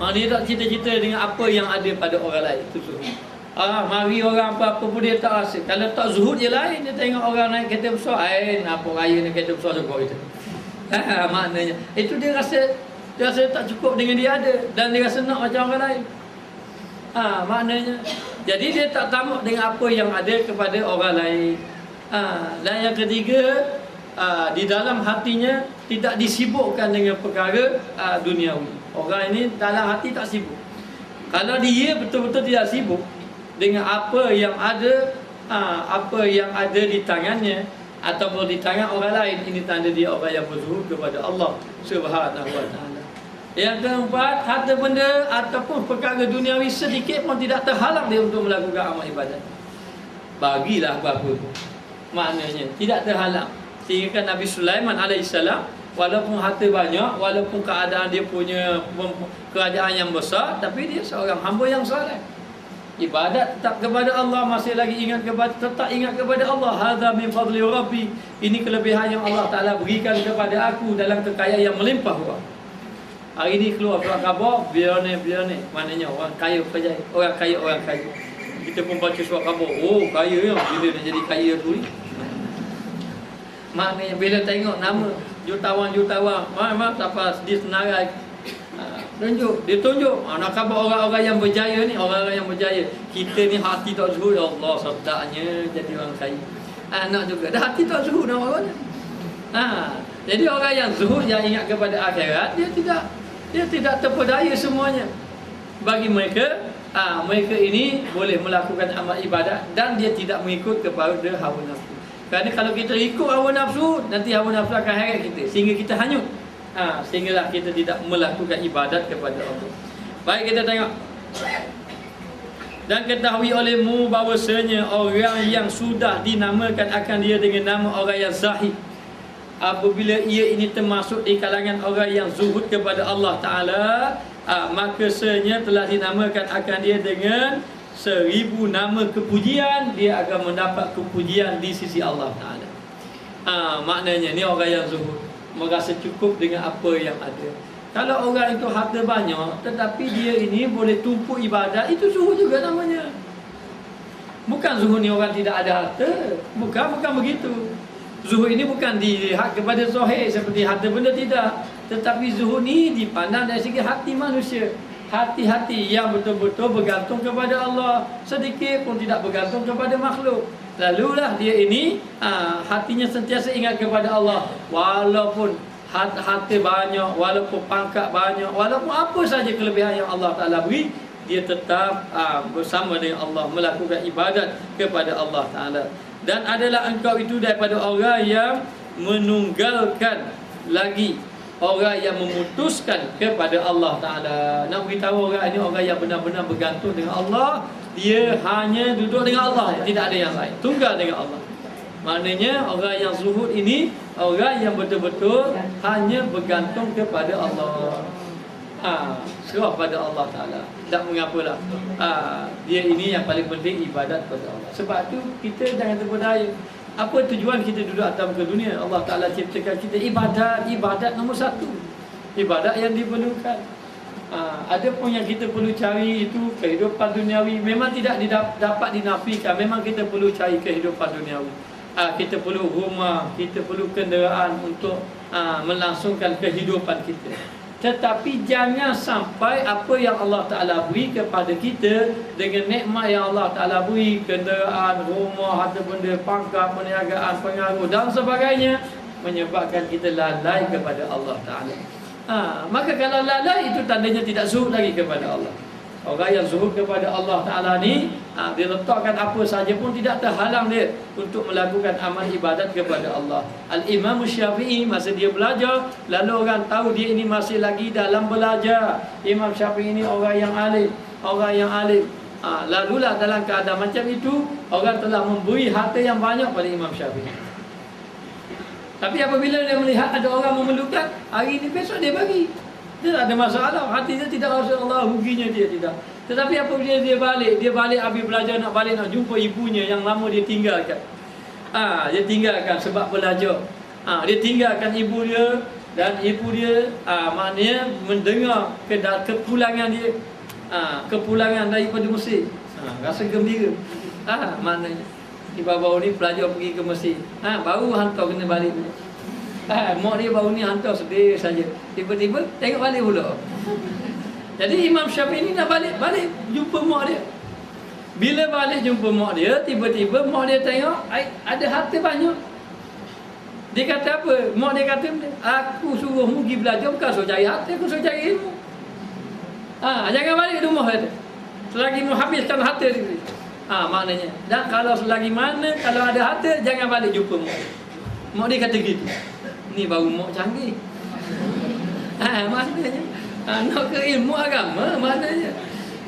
Dia tak cita-cita dengan apa yang ada pada orang lain. Itu zuhud. Mari orang apa-apa pun dia tak rasa. Kalau tak zuhud je lain, dia tengok orang naik kereta besar, apa raya ni kereta besar juga itu. Maknanya itu dia rasa tak cukup dengan dia ada, dan dia rasa nak macam orang lain. Maknanya jadi dia tak tamak dengan apa yang ada kepada orang lain. Dan yang ketiga, di dalam hatinya tidak disibukkan dengan perkara duniawi. Orang ini dalam hati tak sibuk. Kalau dia betul-betul tidak sibuk dengan apa yang ada, di tangannya ataupun di tangan orang lain, ini tanda dia orang yang berzuhud kepada Allah Subhanahu Wa Ta'ala. Yang keempat, harta benda ataupun perkara duniawi sedikit pun tidak terhalang dia untuk melakukan amal ibadat. Bagilah apa-apa pun, maknanya tidak terhalang. Sehingga kan Nabi Sulaiman alaihissalam, walaupun harta banyak, walaupun keadaan dia punya kerajaan yang besar, tapi dia seorang hamba yang soleh. Ibadat tetap kepada Allah, masih lagi tetap ingat kepada Allah. Hadza min fadli rabbi. Ini kelebihan yang Allah Ta'ala berikan kepada aku dalam kekayaan yang melimpah ruah. Hari ini keluar surat khabar, billionaire, maknanya orang kaya berjaya, orang kaya. Kita pun baca surat khabar, kaya ya, bila nak jadi kaya tu ni. Maknanya bila tengok nama jutawan, maaf apa di senarai, dia tunjuk nak khabar orang-orang yang berjaya ni, orang-orang yang berjaya. Kita ni hati tak zuhud, Allah sedapnya jadi orang kaya. Nak juga dah hati tak zuhud nak orang ni. Jadi orang yang zuhud, yang ingat kepada akhirat, dia tidak terpedaya semuanya. Bagi mereka, mereka ini boleh melakukan amal ibadat dan dia tidak mengikut kepada hawa nafsu. Kerana kalau kita ikut hawa nafsu, nanti hawa nafsu akan heret kita sehingga kita hanyut. Sehinggalah kita tidak melakukan ibadat kepada Allah. Baik, kita tengok. Dan ketahui olehmu bahawasanya orang yang sudah dinamakan akan dia dengan nama orang yang zahid, apabila ia ini termasuk di kalangan orang yang zuhud kepada Allah Ta'ala, maka sebenarnya telah dinamakan akan dia dengan 1000 nama kepujian. Dia akan mendapat kepujian di sisi Allah Ta'ala. Maknanya ni orang yang zuhud, merasa cukup dengan apa yang ada. Kalau orang itu harta banyak, tetapi dia ini boleh tumpuk ibadat, itu zuhud juga namanya. Bukan zuhud ni orang tidak ada harta, bukan begitu. Zuhud ini bukan dilihat kepada zahir seperti harta benda, tidak. Tetapi zuhud ni dipandang dari segi hati manusia. hati-hati yang betul-betul bergantung kepada Allah, sedikit pun tidak bergantung kepada makhluk. Lalulah dia ini hatinya sentiasa ingat kepada Allah, walaupun harta banyak, walaupun pangkat banyak, walaupun apa saja kelebihan yang Allah Ta'ala beri, dia tetap bersama dengan Allah, melakukan ibadat kepada Allah Ta'ala. Dan adalah engkau itu daripada orang yang menunggalkan lagi, orang yang memutuskan kepada Allah Ta'ala. Nak beritahu orang ini orang yang benar-benar bergantung dengan Allah, dia hanya duduk dengan Allah, tidak ada yang lain, tunggal dengan Allah. Maknanya orang yang zuhud ini orang yang betul-betul hanya bergantung kepada Allah. Serah pada Allah Ta'ala. Tak mengapalah. Dia ini yang paling penting, ibadat kepada Allah. Sebab tu kita jangan terpedaya. Apa tujuan kita duduk atas muka dunia? Allah Ta'ala ciptakan kita ibadat nombor satu. Ibadat yang diperlukan. Ada pun yang kita perlu cari itu kehidupan duniawi. Memang tidak dapat dinafikan. Memang kita perlu cari kehidupan duniawi. Kita perlu rumah, kita perlu kenderaan untuk melangsungkan kehidupan kita. Tetapi jangan sampai apa yang Allah Ta'ala beri kepada kita, dengan nikmat yang Allah Ta'ala beri, kenderaan, rumah, harta benda, pangkat, perniagaan, pengaruh dan sebagainya, menyebabkan kita lalai kepada Allah Ta'ala. Maka kalau lalai, itu tandanya tidak zuhud lagi kepada Allah. Orang yang zuhud kepada Allah Ta'ala ni, dia letakkan apa saja pun tidak terhalang dia untuk melakukan amal ibadat kepada Allah. Al-Imam Syafi'i masa dia belajar, lalu orang tahu dia ini masih lagi dalam belajar. Imam Syafi'i ini orang yang alim, lalulah dalam keadaan macam itu, orang telah memberi harta yang banyak pada Imam Syafi'i. Tapi apabila dia melihat ada orang memerlukan, hari ini besok dia bagi. Dia tak ada masalah, hati dia tidak rasa Allah ruginya dia, tidak. Tetapi apabila dia balik habis belajar, nak balik nak jumpa ibunya yang lama dia tinggalkan. Dia tinggalkan sebab belajar. Dia tinggalkan ibu dia, dan ibu dia maknanya mendengar kepulangan dia, kepulangan daripada Mesir. Rasa gembira. Maknanya baru ni pelajar pergi ke Mesir. Baru hantar kena balik. Mak dia baru ni hantar sedih saja. Tiba-tiba tengok balik pula. Jadi Imam Syafi'i ni nak balik jumpa mak dia. Bila balik jumpa mak dia, tiba-tiba mak dia tengok ada harta banyak. Dia kata apa? Mak dia kata, aku suruhmu pergi belajar bukan suruh cari harta, aku suruh cari ilmu. Jangan balik rumah kata. Selagi mu habiskan harta dia. Maknanya. Dan kalau selagi mana kalau ada harta, jangan balik jumpa mak. Mak dia kata gitu. Ni baru mak canggih. Maknanya nak ke ilmu agama, maknanya.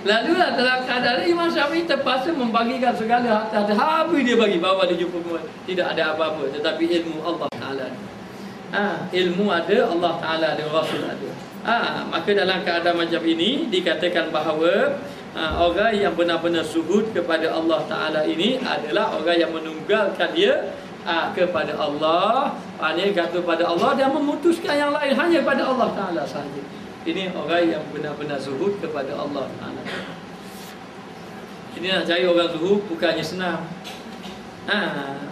Lalulah dalam keadaan Imam Syafi'i terpaksa membagikan segala harta. Habis dia bagi, bawa dia jumpa mak. Tidak ada apa-apa, tetapi ilmu Allah Ta'ala. Ilmu ada, Allah Ta'ala ada, Rasul ada. Maka dalam keadaan macam ini dikatakan bahawa orang yang benar-benar zuhud kepada Allah Ta'ala ini adalah orang yang menunggalkan dia kepada Allah, hanya gantung pada Allah dan memutuskan yang lain hanya pada Allah Ta'ala sahaja. Ini orang yang benar-benar zuhud kepada Allah Ta'ala. Ini nak cari orang zuhud bukannya senang.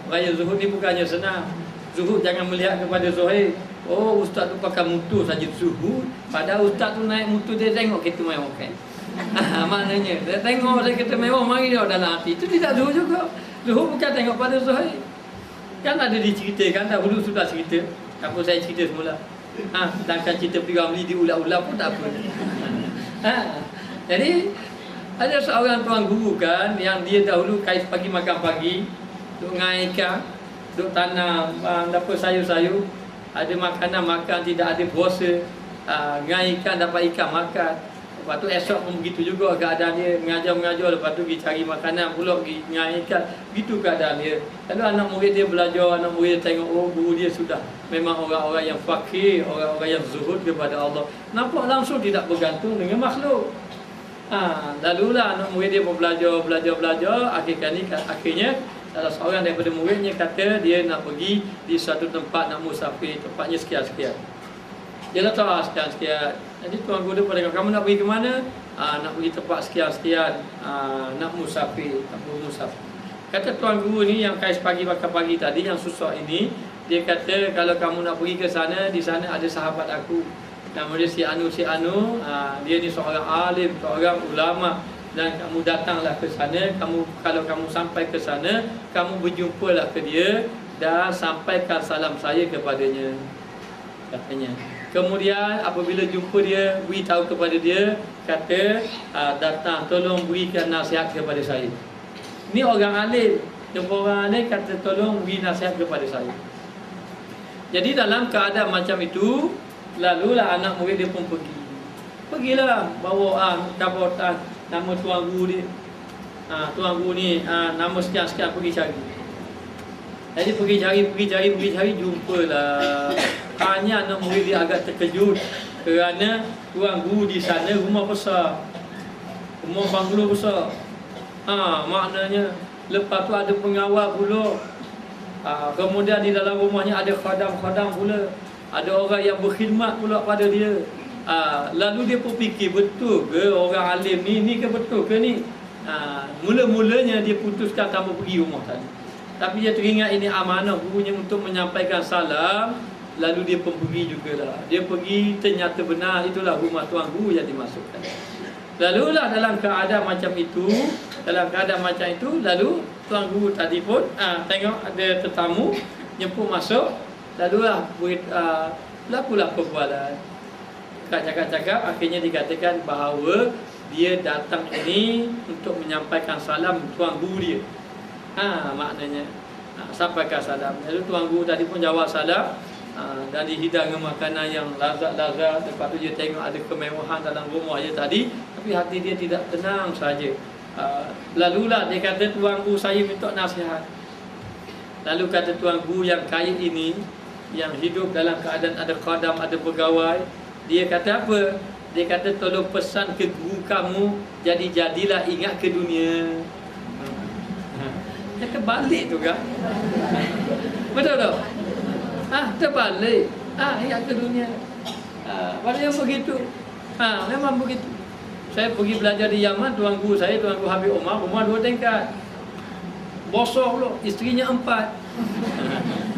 Orang yang zuhud ni bukannya senang. Zuhud jangan melihat kepada zahir. Oh, ustaz tu pakai motor saja zuhud. Padahal ustaz tu naik motor, dia tengok kereta mewah kan. Maknanya dia tengok saya kereta mewah, mari dia dalam hati. Itu tidak zuhud juga. Zuhud bukan tengok pada zahir. Kan ada diceritakan, dahulu sudah cerita. Apa saya cerita semula. Sedangkan cerita Piramli diulang-ulang pun tak apa. Jadi ada seorang tuan guru kan, yang dia dahulu kais pagi makan pagi, duk ngai ikan, duk tanam dapat sayur-sayur, ada makanan makan, tidak ada puasa. Ngai ikan dapat ikan makan. Lepas tu esok pun begitu juga keadaan dia, mengajar, lepas tu pergi cari makanan pula, pergi ngai ikan. Begitu keadaan dia. Lalu anak murid dia belajar, anak murid dia tengok, oh guru dia sudah memang orang-orang yang fakir, orang-orang yang zuhud kepada Allah. Nampak langsung tidak bergantung dengan makhluk. Lalulah anak murid dia pun belajar. Akhirnya salah seorang daripada muridnya kata dia nak pergi di suatu tempat, nak musafir, tempatnya sekian-sekian. Dia letak sekian-sekian. Jadi tuan guru pada kamu nak pergi ke mana? Nak pergi tempat sekian-sekian, nak musafir. Kata tuan guru ni yang kais pagi makan pagi tadi, yang susah ini, dia kata kalau kamu nak pergi ke sana, di sana ada sahabat aku. nama dia si Anu. Dia ni seorang alim, seorang ulama, dan kamu datanglah ke sana. Kalau kamu sampai ke sana, kamu berjumpalah ke dia dan sampaikan salam saya kepadanya, katanya. Kemudian apabila jumpa dia, beritahu kepada dia, kata, datang tolong berikan nasihat kepada saya. Ni orang alim, jumpa orang alim, kata tolong beri nasihat kepada saya. Jadi dalam keadaan macam itu, lalulah anak murid dia pun pergilah bawa nama tuan guru dia. Tuan guru ni nama sekian-sekian, pergi cari. Jadi pergi cari, jumpalah. Hanya anak murid dia agak terkejut kerana tuan guru di sana rumah besar, rumah banglo besar. Maknanya lepas tu ada pengawal pula. Kemudian di dalam rumahnya ada khadam-khadam pula, ada orang yang berkhidmat pula pada dia. Lalu dia pun fikir, betul ke orang alim ni ke betul ke ni? Mula-mulanya dia putuskan tak mau pergi rumah tadi, tapi dia teringat ini amanah gurunya untuk menyampaikan salam. Lalu dia pun pergi jugalah. Dia pergi, ternyata benar itulah rumah tuan guru yang dimasukkan. Lalulah dalam keadaan macam itu, lalu tuan guru tadi pun tengok ada tetamu nyemput masuk. Lalulah berlakulah perbualan. Cakap-cakap, akhirnya dikatakan bahawa dia datang ini untuk menyampaikan salam tuan guru dia. Maknanya sampaikan salam. Lalu tuan guru tadi pun jawab salam. Dan dihidangkan makanan yang lazat-lazat. Lepas tu dia tengok ada kemewahan dalam rumah dia tadi, tapi hati dia tidak tenang saja. Lalulah dia kata, tuan guru saya minta nasihat. Lalu kata tuan guru yang kaya ini, yang hidup dalam keadaan ada khadam, ada pegawai, dia kata apa? Dia kata tolong pesan ke guru kamu, jadilah ingat ke dunia. Dia terbalik tu kan? Betul tak? Terbalik. Ingat ke dunia. Padahal begitu. Memang begitu. Saya pergi belajar di Yaman, tuan guru saya, tuan guru Habib Omar, rumah 2 tingkat. Bosor pula, isterinya 4.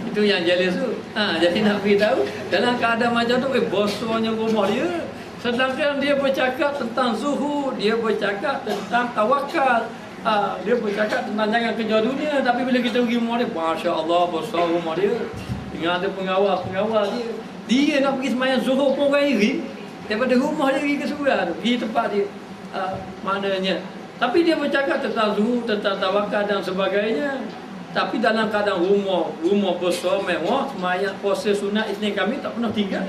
Itu yang jealous tu. Jadi nak beritahu, dalam keadaan macam tu, bosornya rumah dia. Sedangkan dia bercakap tentang zuhud, dia bercakap tentang tawakal, dia bercakap tentang jangan kejar dunia. Tapi bila kita pergi rumah dia, Masya Allah, besar rumah dia. Dengan ada pengawal dia. Dia nak pergi sembahyang zuhur pun orang iri. Daripada rumah dia pergi ke surau tu, pergi tempat dia. Maknanya. Tapi dia bercakap tentang zuhur, tentang tawakal dan sebagainya. Tapi dalam keadaan rumah besar mewah, sembahyang puasa sunat Isnin kami tak pernah tinggal.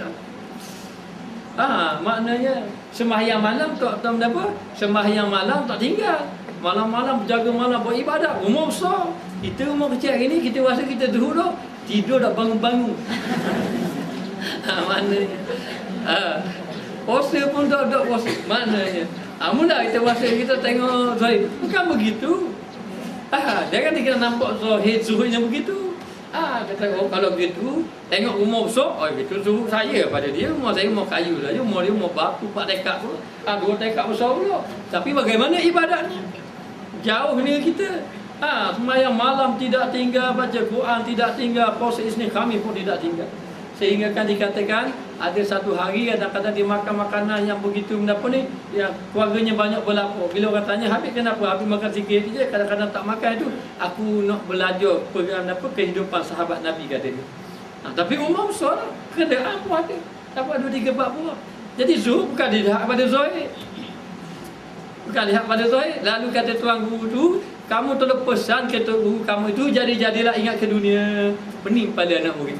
Maknanya sembahyang malam tak tahu apa? Sembahyang malam tak tinggal. Malam-malam berjaga malam buat ibadat. Rumah besar. Kita rumah kecil hari ni, kita rasa kita zuhur dah, tidur dah bangun-bangun. Maknanya puasa pun tak puasa. Maknanya mula kita puasa, kita tengok Zahid, bukan begitu. Jangan kita nampak Zahid zuhurnya begitu. Kata kalau begitu, tengok rumah besar, itu zuhur saya pada dia. Rumah saya rumah kayu saja, rumah dia rumah batu 4 dekat pula, 2 dekat besar pula. Tapi bagaimana ibadatnya? Jauh ni kita. Sembahyang malam tidak tinggal, baca Quran tidak tinggal, puasa Isnin kami pun tidak tinggal. Sehingga kan dikatakan ada satu hari kadang-kadang dia makan makanan yang begitu apa ni, yang keluarganya banyak berlapar. Bila orang tanya, Habib kenapa? Habib makan sikit je, kadang-kadang tak makan itu. Aku nak belajar kehidupan sahabat Nabi, kata dia. Tapi rumah besar, kerajaan pun ada. Dapat 2-3 bab pula. Jadi zuhur bukan dilihat pada Zahid. Bukan lihat pada Zahid. Lalu kata tuan guru tu, kamu tolong pesan ke guru kamu itu, jadilah ingat ke dunia. Pening pada anak murid.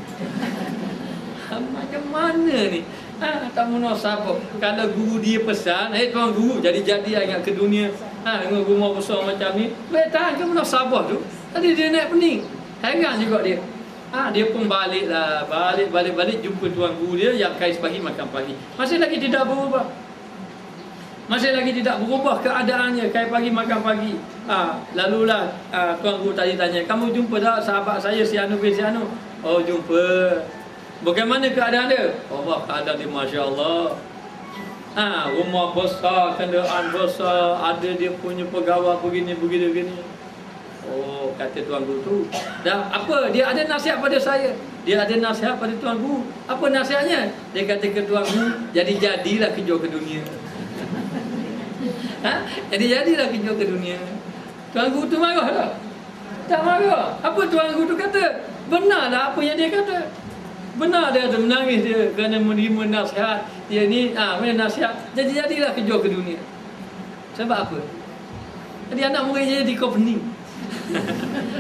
Macam mana ni? Tak munasabah. Kalau guru dia pesan, tuan guru, jadilah ingat ke dunia. Dengan rumah besar macam ni, boleh tahan ke munasabah tu? Tadi dia naik pening. Heran juga dia. Dia pun baliklah. Balik jumpa tuan guru dia yang kais pagi makan pagi. Masih lagi tidak berubah keadaannya, kais pagi makan pagi. Lalulah tuan guru tadi tanya, kamu jumpa tak sahabat saya si Anu bin si Anu? Oh, jumpa. Bagaimana keadaan dia? Allah, keadaan dia Masya Allah. Rumah besar, kenderaan besar, ada dia punya pegawai begini. Oh, kata tuan guru tu. Dah apa? Dia ada nasihat pada saya. Dia ada nasihat pada Tuan Guru. Apa nasihatnya? Dia kata ke Tuan Guru, jadilah kerja ke dunia. Jadilah kerja ke dunia. Tuan Guru tu marah tak? Tak marah. Apa Tuan Guru tu kata? Benarlah apa yang dia kata. Benar dia tu menangis dia kerana menerima nasihat. Dia ni mana nasihat? Jadilah kerja ke dunia. Sebab apa? Jadi anak murid dia jadi company.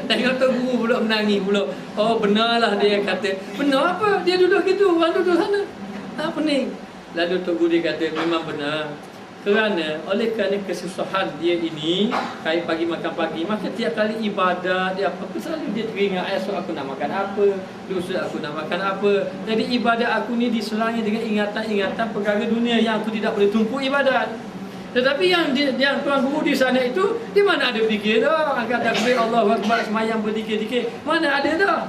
Tengok Tok Guru pula menangis pula. Oh benarlah dia kata. Benar apa? Dia duduk gitu, orang duduk sana. Apa ni? Lalu Tok Guru dia kata memang benar. Oleh kerana kesusahan dia ini, kait pagi makan pagi, maka tiap kali ibadat dia apa selalu dia teringat, esok aku nak makan apa, lusa aku nak makan apa. Jadi ibadat aku ni diselangi dengan ingatan-ingatan perkara dunia yang aku tidak boleh tumpu ibadat. Tetapi yang Tuan Guru di sana itu, di mana ada fikir dah, angkat takbir Allahu Akbar, semayang berzikir-zikir, mana ada dah.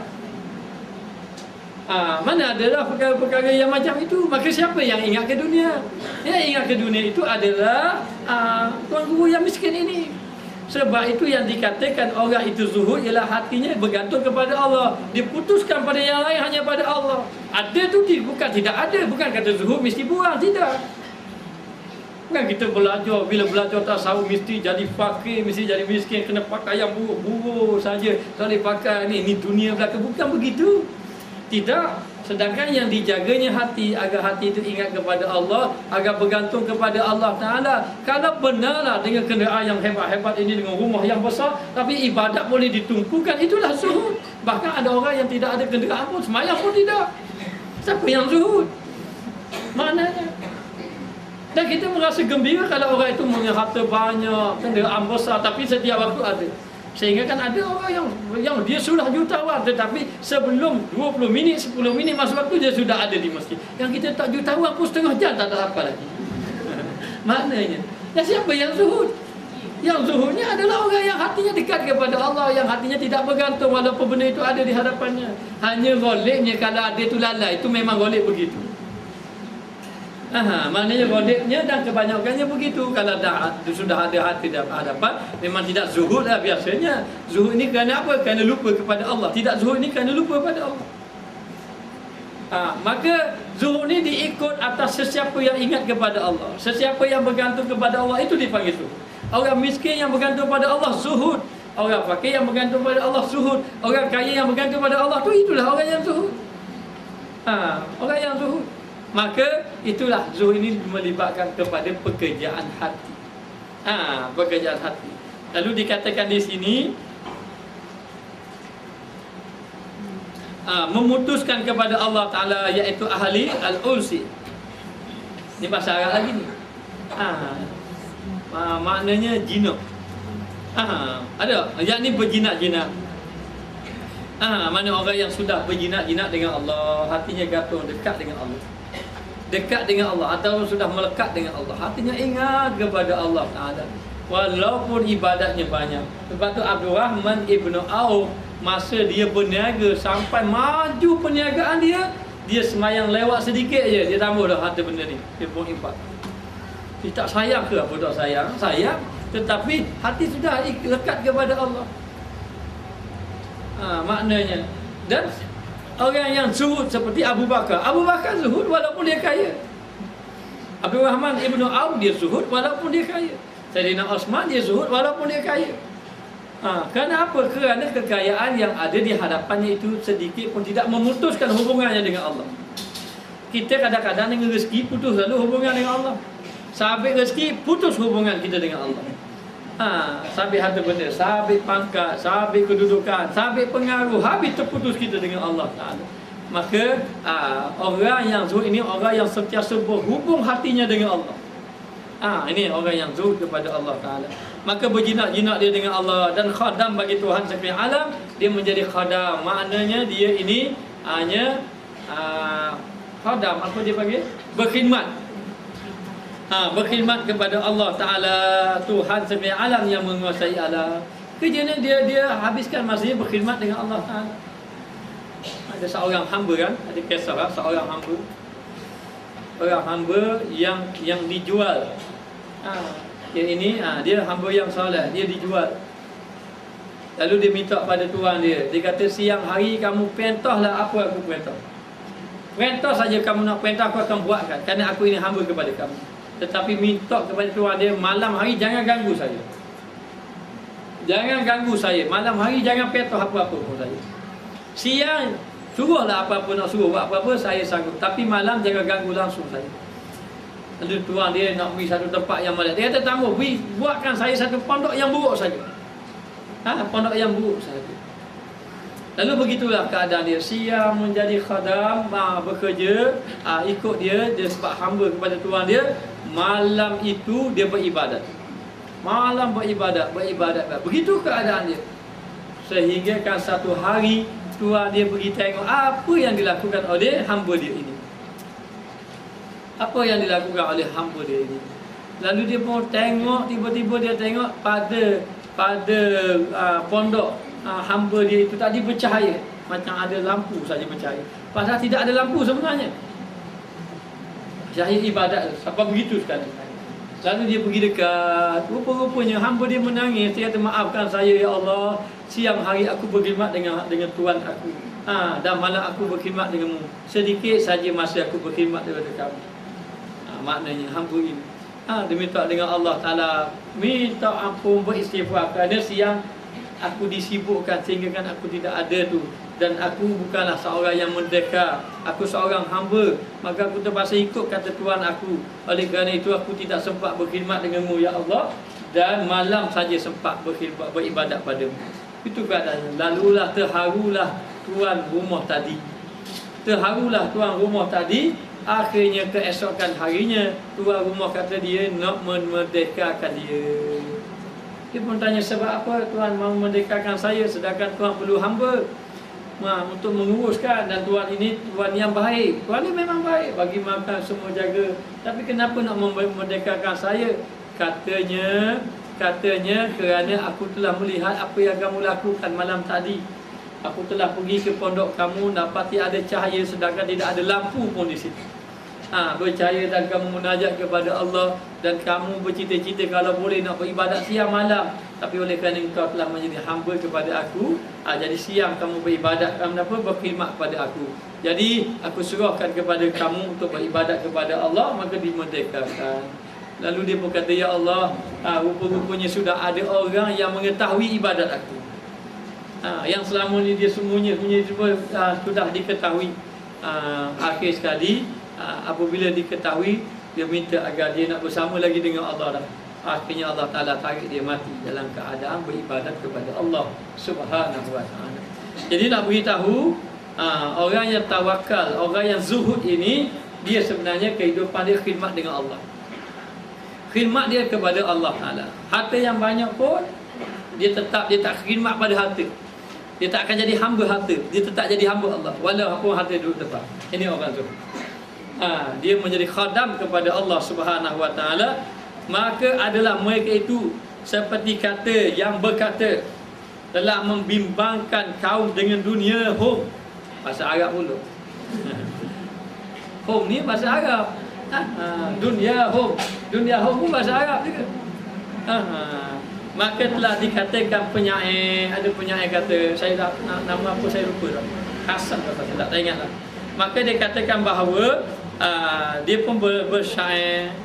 Mana adalah perkara-perkara yang macam itu. Maka siapa yang ingat ke dunia? Yang ingat ke dunia itu adalah Tuan Guru yang miskin ini. Sebab itu yang dikatakan orang itu zuhud ialah hatinya bergantung kepada Allah. Diputuskan pada yang lain hanya pada Allah. Ada tu bukan tidak ada. Bukan kata zuhud mesti buang, tidak. Bukan kita belajar, bila belajar tasawuf mesti jadi fakir, mesti jadi miskin, kena pakai yang buruk-buruk saja. Tak boleh pakai ni dunia belaka. Bukan begitu. Tidak. Sedangkan yang dijaganya hati, agar hati itu ingat kepada Allah, agar bergantung kepada Allah Ta'ala. Kalau benarlah dengan kenderaan yang hebat-hebat ini, dengan rumah yang besar, tapi ibadat boleh ditumpukan, itulah zuhud. Bahkan ada orang yang tidak ada kenderaan pun, semayang pun tidak. Siapa yang zuhud? Maknanya. Dan kita merasa gembira kalau orang itu punya harta banyak, kenderaan besar, tapi setiap waktu ada. Sehingga kan ada orang yang dia sudah jutawan, tetapi sebelum 20 minit, 10 minit masuk waktu dia sudah ada di masjid. Yang kita tak jutawan pun setengah jam tak ada apa lagi. Maknanya, dan siapa yang zuhud? Yang zuhudnya adalah orang yang hatinya dekat kepada Allah, yang hatinya tidak bergantung walaupun benda itu ada di hadapannya. Hanya goleknya kalau ada itu lalai, itu memang golek begitu. Maknanya goleknya dan kebanyakannya begitu. Kalau sudah ada hati dalam hadapan, memang tidak zuhud lah biasanya. Zuhud ni kerana apa? Kerana lupa kepada Allah. Tidak zuhud ni kerana lupa kepada Allah. Maka zuhud ni diikut atas sesiapa yang ingat kepada Allah. Sesiapa yang bergantung kepada Allah, itu dipanggil zuhud. Orang miskin yang bergantung pada Allah, zuhud. Orang fakir yang bergantung pada Allah, zuhud. Orang kaya yang bergantung pada Allah, itulah orang yang zuhud. Orang yang zuhud. Maka itulah zuhud ini melibatkan kepada pekerjaan hati. Pekerjaan hati. Lalu dikatakan di sini memutuskan kepada Allah Ta'ala, iaitu ahli al-ulsi. Ini bahasa Arab lagi ni. Maknanya jinak. Ada yang ni berjinak-jinak. Mana orang yang sudah berjinak-jinak dengan Allah, hatinya gantung dekat dengan Allah, dekat dengan Allah, atau sudah melekat dengan Allah, hatinya ingat kepada Allah Ta'ala walaupun ibadatnya banyak. Sebab tu Abdul Rahman Ibn Auf, masa dia berniaga sampai maju perniagaan dia semayang lewat sedikit je, dia tambah dah harta benda ni, dia pun impak. Dia tak sayang ke apa? Tak sayang, sayang, tetapi hati sudah lekat kepada Allah. Maknanya. Dan orang yang zuhud seperti Abu Bakar zuhud walaupun dia kaya. Abdul Rahman Ibn Auf dia zuhud walaupun dia kaya. Sayyidina Osman dia zuhud walaupun dia kaya. Kerana apa? Kerana kekayaan yang ada di hadapannya itu sedikit pun tidak memutuskan hubungannya dengan Allah. Kita kadang-kadang dengan rezeki putus lalu hubungan dengan Allah. Sabit rezeki putus hubungan kita dengan Allah. Sabit harta benda, sabit pangkat, sabit kedudukan, sabit pengaruh, habis terputus kita dengan Allah Ta'ala. Maka orang yang zuhud ini orang yang sentiasa berhubung hatinya dengan Allah. Ini orang yang zuhud kepada Allah Ta'ala. Maka berjinak-jinak dia dengan Allah dan khadam bagi Tuhan sekalian alam. Dia menjadi khadam. Maknanya dia ini hanya khadam, apa dia panggil? Berkhidmat. Berkhidmat kepada Allah Ta'ala, Tuhan sekalian alam yang menguasai alam. Kerjanya dia habiskan masanya berkhidmat dengan Allah Ta'ala. Ada seorang hamba kan, ada kisah seorang hamba. Orang hamba yang dijual. Dia hamba yang soleh, dia dijual. Lalu dia minta pada tuan dia. Dia kata, siang hari kamu perintahlah apa aku perintah. Perintah saja kamu nak perintah, aku akan buatkan. Kerana aku ini hamba kepada kamu. Tetapi minta kepada tuan dia, malam hari jangan ganggu saya. Jangan ganggu saya. Malam hari jangan perintah apa-apa pun saya. Siang, suruhlah apa-apa nak suruh buat apa-apa, saya sanggup. Tapi malam jangan ganggu langsung saya. Lalu tuan dia nak pergi satu tempat yang malam. Dia kata, tak mau, buatkan saya satu pondok yang buruk saja. Pondok yang buruk saja. Lalu begitulah keadaan dia. Siang menjadi khadam, bekerja, ikut dia sebab hamba kepada tuan dia. Malam itu dia beribadat. Malam beribadat. Begitu keadaan dia. Sehingga kan satu hari tuan dia pergi tengok apa yang dilakukan oleh hamba dia ini. Apa yang dilakukan oleh hamba dia ini. Lalu dia pun tengok, tiba-tiba dia tengok pada pondok hamba dia itu tadi bercahaya, macam ada lampu saja bercahaya, padahal tidak ada lampu sebenarnya. Cahaya ibadat sampai begitu sekali. Lalu dia pergi dekat, rupa-rupanya hamba dia menangis. Dia kata, maafkan saya ya Allah, siang hari aku berkhidmat dengan Tuhan aku, dan malam aku berkhidmat denganmu. Sedikit saja masa aku berkhidmat daripada kamu. Maknanya hamba ini dia minta dengan Allah Ta'ala, minta ampun, beristighfar kerana siang aku disibukkan sehingga kan aku tidak ada tu. Dan aku bukanlah seorang yang merdeka, aku seorang hamba, maka aku terpaksa ikut kata Tuhan aku. Oleh kerana itu aku tidak sempat berkhidmat denganmu ya Allah, dan malam saja sempat beribadat padamu. Itu keadaannya. Lalulah terharulah tuan rumah tadi. Akhirnya keesokan harinya tuan rumah kata dia nak memerdekakan dia. Dia pun tanya, sebab apa tuan mahu merdekakan saya sedangkan tuan perlu hamba untuk menguruskan, dan tuan ini tuan yang baik. Tuan ini memang baik, bagi makan semua jaga. Tapi kenapa nak memerdekakan saya? Katanya kerana aku telah melihat apa yang kamu lakukan malam tadi. Aku telah pergi ke pondok kamu, dapati ada cahaya sedangkan tidak ada lampu pun di situ. Bercahaya dan kamu munajat kepada Allah, dan kamu bercita-cita kalau boleh nak beribadat siang malam. Tapi oleh kerana engkau telah menjadi hamba kepada aku, jadi siang kamu beribadat, kamu berkhidmat kepada aku. Jadi aku serahkan kepada kamu untuk beribadat kepada Allah, maka dimerdekakan. Lalu dia berkata, ya Allah, rupa-rupanya sudah ada orang yang mengetahui ibadat aku. Yang selama ni dia sembunyi-sembunyi sudah diketahui. Akhir sekali apabila diketahui, dia minta agar dia nak bersama lagi dengan Allah dah. Akhirnya Allah Ta'ala tarik dia mati dalam keadaan beribadat kepada Allah Subhanahu wa ta'ala. Jadi nak beritahu, orang yang tawakal, orang yang zuhud ini, dia sebenarnya kehidupan dia khidmat dengan Allah. Khidmat dia kepada Allah Ta'ala. Harta yang banyak pun dia tak khidmat pada harta. Dia tak akan jadi hamba harta. Dia tetap jadi hamba Allah walaupun harta duduk depan. Ini orang zuhud. Dia menjadi khadam kepada Allah Subhanahu wa ta'ala. Maka adalah mereka itu seperti kata yang berkata, telah membimbangkan kaum dengan dunia. Hum, bahasa Arab pula. Hum ni bahasa Arab. Dunia hum pun bahasa Arab juga. Maka telah dikatakan penyair. Ada penyair kata, saya nama apa saya lupa dah, Hasan kata, saya tak ingat lah. Maka dia katakan bahawa dia pun bersyair,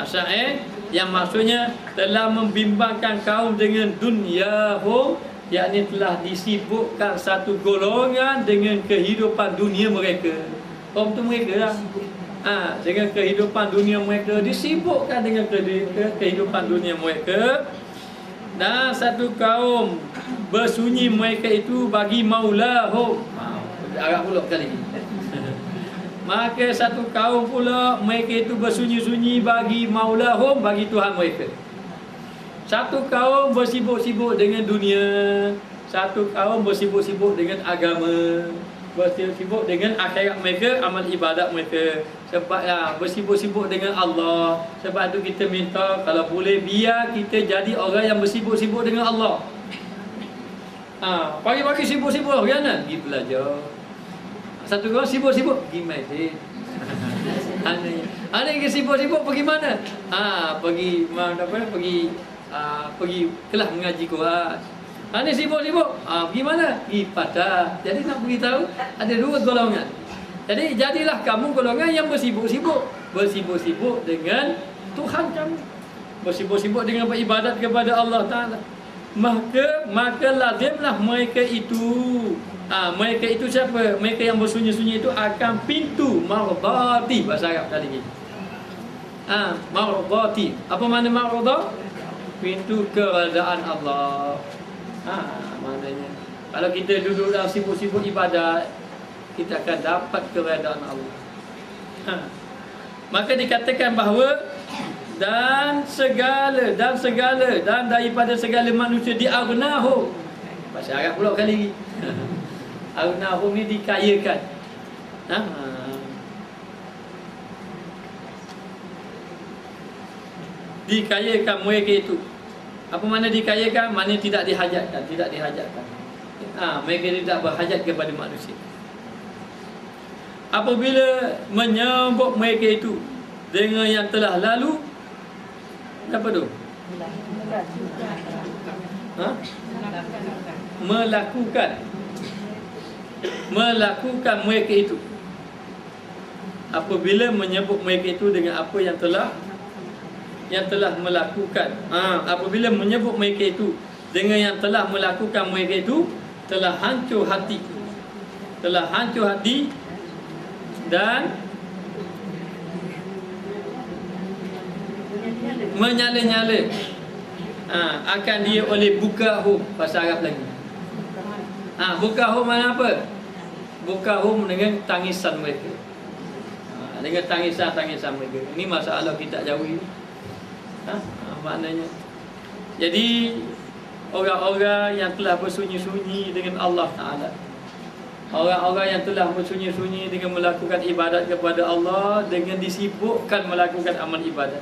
syair yang maksudnya telah membimbangkan kaum dengan dunia hum, yakni telah disibukkan satu golongan dengan kehidupan dunia mereka. Hum tu mereka lah. Dengan kehidupan dunia mereka, disibukkan dengan kehidupan dunia mereka. Dan satu kaum bersunyi mereka itu bagi maulahum. Arab pula kali ni. Maka satu kaum pula mereka itu bersunyi-sunyi bagi maulahum, bagi Tuhan mereka. Satu kaum bersibuk-sibuk dengan dunia, satu kaum bersibuk-sibuk dengan agama, bersibuk dengan akhirat mereka, amal ibadat mereka. Sebab bersibuk-sibuk dengan Allah. Sebab itu kita minta kalau boleh biar kita jadi orang yang bersibuk-sibuk dengan Allah. Pagi-pagi sibuk-sibuk kan? Pergi belajar. Satu orang sibuk-sibuk pergi masjid. Ada yang sibuk-sibuk pergi mana? Pergi kelas mengaji Quran. Ni sibuk-sibuk. Pergi mana? Pergi Padang. Jadi nak beritahu ada dua golongan. Jadi jadilah kamu golongan yang bersibuk-sibuk. Bersibuk-sibuk dengan Tuhan kamu. Bersibuk-sibuk dengan beribadat kepada Allah Ta'ala. Maka lazimlah mereka itu. Mereka itu siapa? Mereka yang bersunyi-sunyi itu akan pintu mardati. Bahasa Arab kali ini. Mardati. Apa makna mardah? Pintu keredaan Allah. Maknanya kalau kita duduk dalam sibuk-sibuk ibadat, kita akan dapat keredaan Allah. Maka dikatakan bahawa dan daripada segala manusia diaghnahum. Bahasa Arab pula kali ni. Aghnahum ni dikayakan. Dikayakan mereka itu. Apa makna dikayakan? Makna tidak dihajatkan, mereka tidak berhajat kepada manusia. Apabila menyebut mereka itu dengan yang telah lalu, apa tu? Melakukan mereka itu. Apabila menyebut mereka itu dengan apa yang telah melakukan. Apabila menyebut mereka itu dengan yang telah melakukan mereka itu, telah hancur hati dan menyala-nyala akan dia oleh bukahum. Bahasa Arab lagi. Bukahum mana apa? Bukahum dengan tangisan mereka. Dengan tangisan mereka. Ini masalah kita Jawi. Maknanya jadi orang-orang yang telah bersunyi-sunyi dengan Allah Ta'ala, orang-orang yang telah bersunyi-sunyi dengan melakukan ibadat kepada Allah, dengan disibukkan melakukan amal ibadat.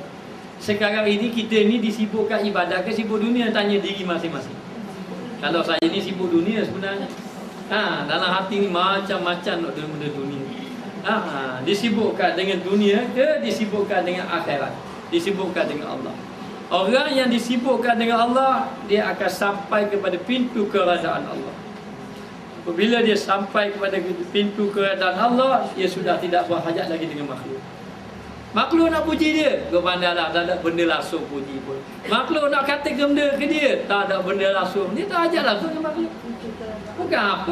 Sekarang ini kita ni disibukkan ibadat ke sibuk dunia? Tanya diri masing-masing. Kalau saya ni sibuk dunia sebenarnya, dalam hati ni macam-macam nak benda dunia. Disibukkan dengan dunia ke disibukkan dengan akhirat? Disibukkan dengan Allah. Orang yang disibukkan dengan Allah, dia akan sampai kepada pintu keredaan Allah. Apabila dia sampai kepada pintu keredaan Allah, dia sudah tidak berhajat lagi dengan makhluk. Makhluk nak puji dia, ke bandar tak ada benda langsung puji pun. Makhluk nak kata benda ke dia, tak ada benda langsung. Dia tak hajat langsung dengan makhluk.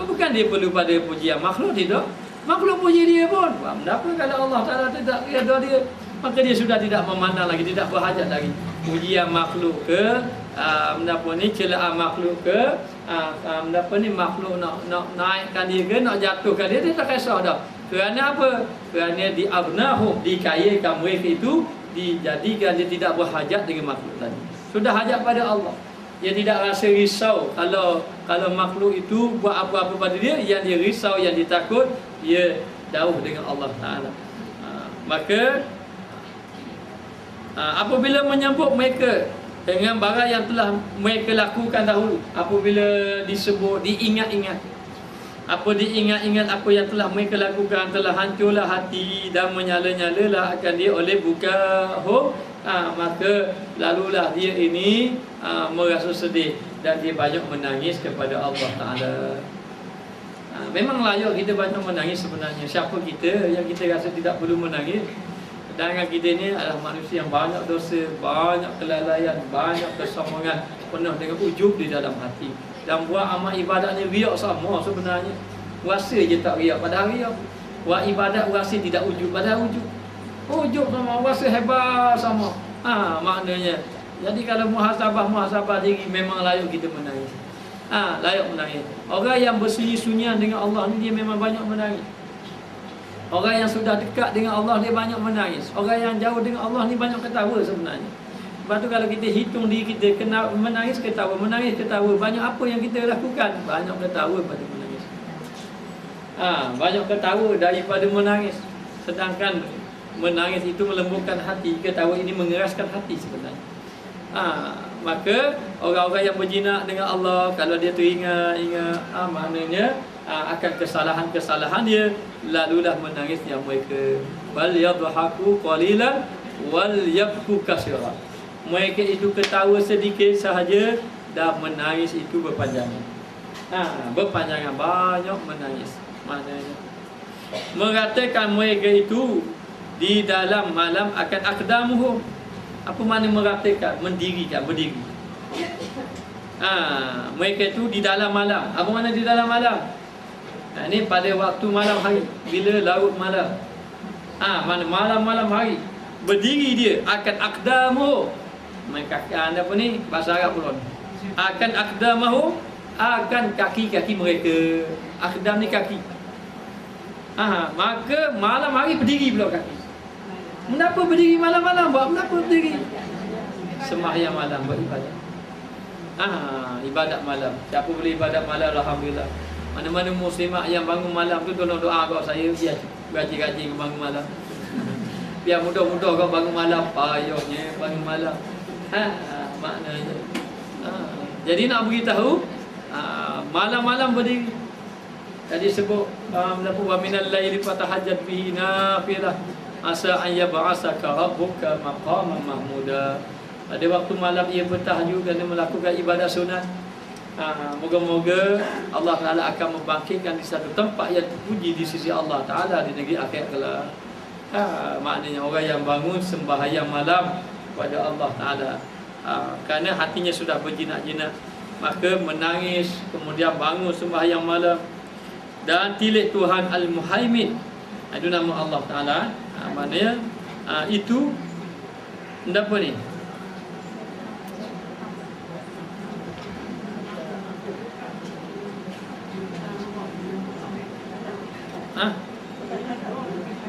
Bukan dia perlu pada pujian makhluk, tidak. Makhluk puji dia pun. Kenapa kalau Allah Ta'ala tidak redha dia? Maka dia sudah tidak memandang lagi, tidak berhajat lagi pujian makhluk ke, celaan makhluk ke, makhluk nak naikkan dia ke, nak jatuhkan dia, dia tak kisah dah. Kerana apa? Kerana diaghnahum, dikayakan mereka itu, dijadikan dia tidak berhajat dengan makhluk tadi. Sudah hajat pada Allah. Dia tidak rasa risau kalau makhluk itu buat apa-apa pada dia. Yang dia risau, yang dia takut, dia jauh dengan Allah Ta'ala. Maka apabila menyebut mereka dengan barang yang telah mereka lakukan dahulu, apabila disebut, diingat-ingat, diingat-ingat apa yang telah mereka lakukan, telah hancurlah hati dan menyala-nyalalah akan dia oleh bukahum. Maka lalulah dia ini merasa sedih dan dia banyak menangis kepada Allah Ta'ala. Memang layak kita banyak menangis sebenarnya. Siapa kita yang kita rasa tidak perlu menangis? Sedangkan kita ni adalah manusia yang banyak dosa, banyak kelalaian, banyak kesombongan, penuh dengan ujub di dalam hati. Dan buat amal ibadat ni riak sama sebenarnya. Rasa je tak riak, padahal riak. Buat ibadat rasa tidak ujub, padahal ujub. Ujub sama, rasa hebat sama. Maknanya. Jadi kalau muhasabah diri, memang layak kita menangis. Layak menangis. Orang yang bersunyi-sunyian dengan Allah ni, dia memang banyak menangis. Orang yang sudah dekat dengan Allah, dia banyak menangis. Orang yang jauh dengan Allah ni banyak ketawa sebenarnya. Lepas tu kalau kita hitung diri kita, kena menangis ketawa, banyak apa yang kita lakukan? Banyak ketawa pada menangis. Banyak ketawa daripada menangis. Sedangkan menangis itu melembutkan hati, ketawa ini mengeraskan hati sebenarnya. Maka orang-orang yang berjinak dengan Allah, kalau dia teringat maknanya akan kesalahan-kesalahan dia, lalulah menangisnya mereka. Wal yadhaku qalilan wal yabku katsiran. Mereka itu ketawa sedikit sahaja dan menangis itu berpanjangan. Berpanjangan, banyak menangis. Maknanya mengatakan mereka itu di dalam malam akan aqdamuhum. Apa makna mengatakan? Mendirikan, berdiri. Mereka itu di dalam malam. Apa makna di dalam malam? Ini pada waktu malam hari, bila larut malam. Mana malam-malam hari berdiri dia akan aqdamuhum. Mereka apa ni? Bahasa Arab pula. Akan aqdamuhum, akan kaki-kaki mereka. Aqdam ni kaki. Maka malam hari berdiri pula kaki. Kenapa berdiri malam-malam? Buat kenapa berdiri? Sembahyang malam, beribadat. Ibadat malam. Siapa boleh ibadat malam, alhamdulillah. Mana-mana muslimat yang bangun malam tu tolong doa kat saya, biar gaji-gaji bangun malam. Biar mudah-mudah kau bangun malam, payahnya bangun malam. Maknanya. Jadi nak beritahu, malam-malam berdiri. Tadi sebut wa minal laili fatahajjat bihi nafilah asa an yab'asaka rabbuka maqaman mahmuda. Pada waktu malam ia bertahajud dan melakukan ibadah sunat. Moga-moga Allah Ta'ala akan membangkitkan di satu tempat yang terpuji di sisi Allah Ta'ala di negeri akhirat kelak. Maknanya orang yang bangun sembahyang malam kepada Allah Ta'ala, kerana hatinya sudah berjinak-jinak, maka menangis, kemudian bangun sembahyang malam dan tilik Tuhan Al-Muhaimin. Itu nama Allah Ta'ala. Maknanya itu apa ni?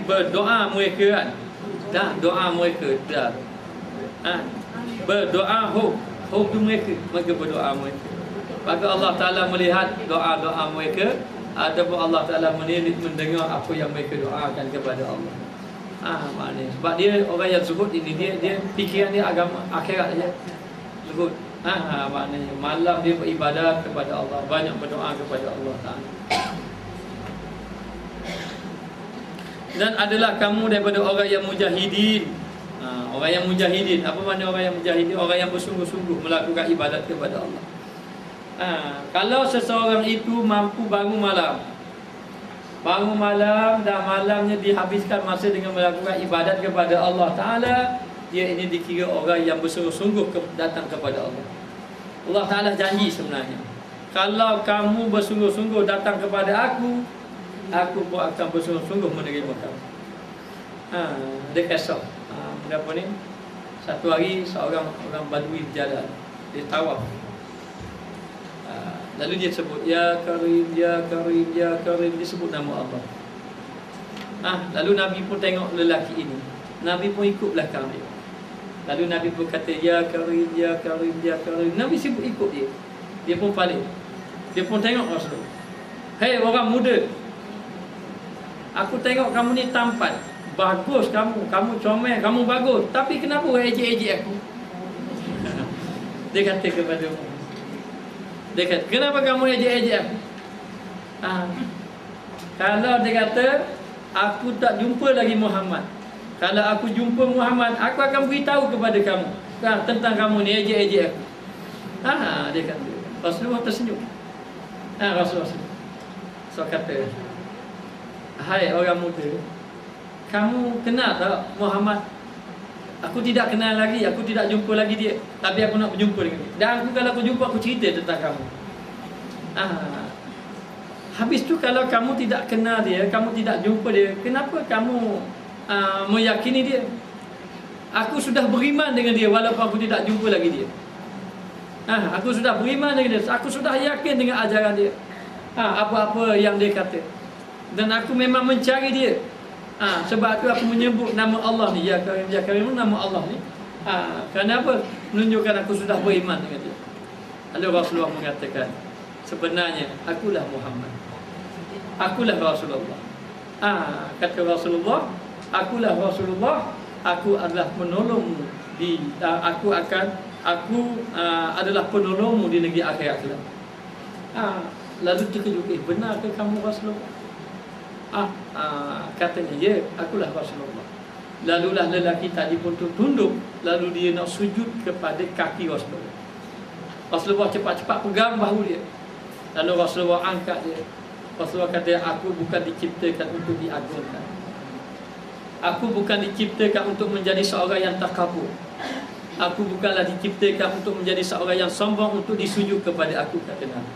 Berdoa mereka kan? Dah, doa mereka dah. Berdoa hub tu mereka berdoa mereka. Maka Allah Ta'ala melihat doa-doa mereka, ataupun Allah Ta'ala mendengar apa yang mereka doakan kepada Allah. Maknanya sebab dia orang yang zuhud ini, dia fikiran dia agama akhirat saja. Zuhud. Maknanya malam dia beribadat kepada Allah, banyak berdoa kepada Allah Ta'ala. Dan adalah kamu daripada orang yang mujahidin. Orang yang mujahidin. Apa makna orang yang mujahidin? Orang yang bersungguh-sungguh melakukan ibadat kepada Allah. Kalau seseorang itu mampu bangun malam dan malamnya dihabiskan masa dengan melakukan ibadat kepada Allah Ta'ala, dia ini dikira orang yang bersungguh-sungguh datang kepada Allah. Allah Ta'ala janji sebenarnya, kalau kamu bersungguh-sungguh datang kepada aku pun akan bersungguh-sungguh menerima kamu. Dia kisah berapa ni? Satu hari seorang orang Badui berjalan, dia tawaf. Lalu dia sebut Ya Karim, Ya Karim, Ya Karim. Dia sebut nama Allah. Lalu Nabi pun tengok lelaki ini, Nabi pun ikut belakang dia. Lalu Nabi pun kata Ya Karim, Ya Karim, Ya Karim. Nabi sebut ikut dia. Dia pun balik. Dia pun tengok Rasul. Hei orang muda, aku tengok kamu ni tampan, bagus kamu comel, kamu bagus. Tapi kenapa ejek-ejek aku? Dia kata kepada dia kata, kenapa kamu ejek-ejek aku? Kalau dia kata, aku tak jumpa lagi Muhammad. Kalau aku jumpa Muhammad, aku akan beritahu kepada kamu tentang kamu ni ejek-ejek aku. Dia kata. Rasulullah tersenyum. Rasulullah tersenyum. So kata, hai orang muda, kamu kenal tak Muhammad? Aku tidak kenal lagi, aku tidak jumpa lagi dia, tapi aku nak berjumpa dengan dia. Dan kalau aku jumpa, aku cerita tentang kamu. Habis tu kalau kamu tidak kenal dia, kamu tidak jumpa dia, kenapa kamu meyakini dia? Aku sudah beriman dengan dia walaupun aku tidak jumpa lagi dia. Aku sudah beriman dengan dia, aku sudah yakin dengan ajaran dia, apa-apa yang dia kata. Dan aku memang mencari dia. Sebab tu aku menyebut nama Allah ni, Ya Karim, Ya Karim, nama Allah ni. Kenapa? Menunjukkan aku sudah beriman dengan dia. Lalu Rasulullah mengatakan, sebenarnya akulah Muhammad, akulah Rasulullah. Kata Rasulullah, akulah Rasulullah, aku adalah penolongmu aku adalah penolongmu di negeri akhirat kelak. Lalu terkejut, benar ke kamu Rasulullah? Katanya, ya, akulah Rasulullah. Lalulah lelaki tadi pun tunduk, lalu dia nak sujud kepada kaki Rasulullah. Rasulullah cepat-cepat pegang bahu dia. Lalu Rasulullah angkat dia. Rasulullah kata, aku bukan diciptakan untuk diagungkan. Aku bukan diciptakan untuk menjadi seorang yang takabur. Aku bukanlah diciptakan untuk menjadi seorang yang sombong untuk disujud kepada aku, kata Nabi.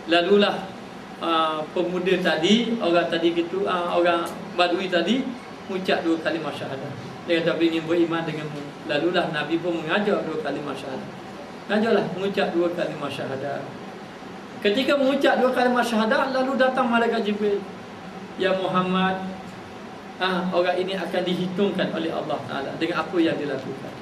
Lalulah pemuda tadi, orang tadi gitu, orang Badui tadi mengucap 2 kalimah syahadah. Dia kata, ingin beriman denganmu. Lalulah Nabi pun mengajar 2 kalimah syahadah. Mengajarlah mengucap 2 kalimah syahadah. Ketika mengucap 2 kalimah syahadah, lalu datang malaikat Jibril. Ya Muhammad, orang ini akan dihitungkan oleh Allah Ta'ala dengan apa yang dilakukan.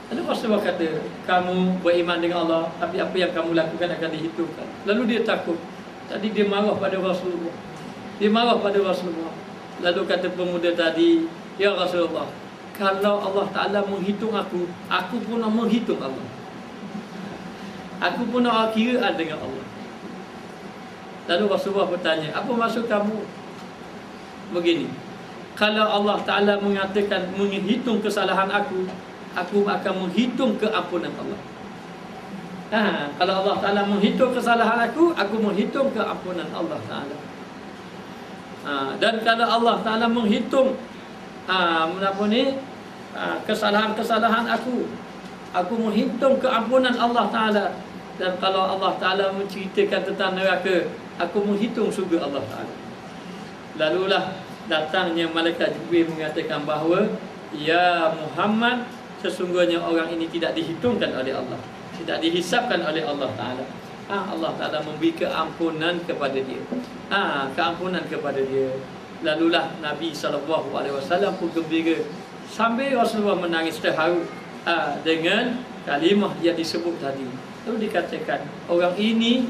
Lalu Rasulullah kata, kamu beriman dengan Allah, tapi apa yang kamu lakukan akan dihitungkan. Lalu dia takut. Tadi dia marah pada Rasulullah. Dia marah pada Rasulullah. Lalu kata pemuda tadi, ya Rasulullah, kalau Allah Ta'ala menghitung aku pun nak menghitung Allah. Aku pun nak kiraan dengan Allah. Lalu Rasulullah bertanya, apa maksud kamu? Begini, kalau Allah Ta'ala mengatakan menghitung kesalahan aku akan menghitung keampunan Allah. Kalau Allah Ta'ala menghitung kesalahan aku menghitung keampunan Allah Ta'ala. Dan kalau Allah Ta'ala menghitung kesalahan-kesalahan aku menghitung keampunan Allah Ta'ala. Dan kalau Allah Ta'ala menceritakan tentang neraka, aku menghitung surga Allah Ta'ala. Lalulah datangnya malaikat Jibril mengatakan bahawa, ya Muhammad, sesungguhnya orang ini tidak dihitungkan oleh Allah, tidak dihisapkan oleh Allah Ta'ala. Allah Ta'ala memberi keampunan kepada dia. Keampunan kepada dia. Lalulah Nabi SAW pun gembira, sambil Rasulullah menangis terharu dengan kalimah yang disebut tadi. Lalu dikatakan, orang ini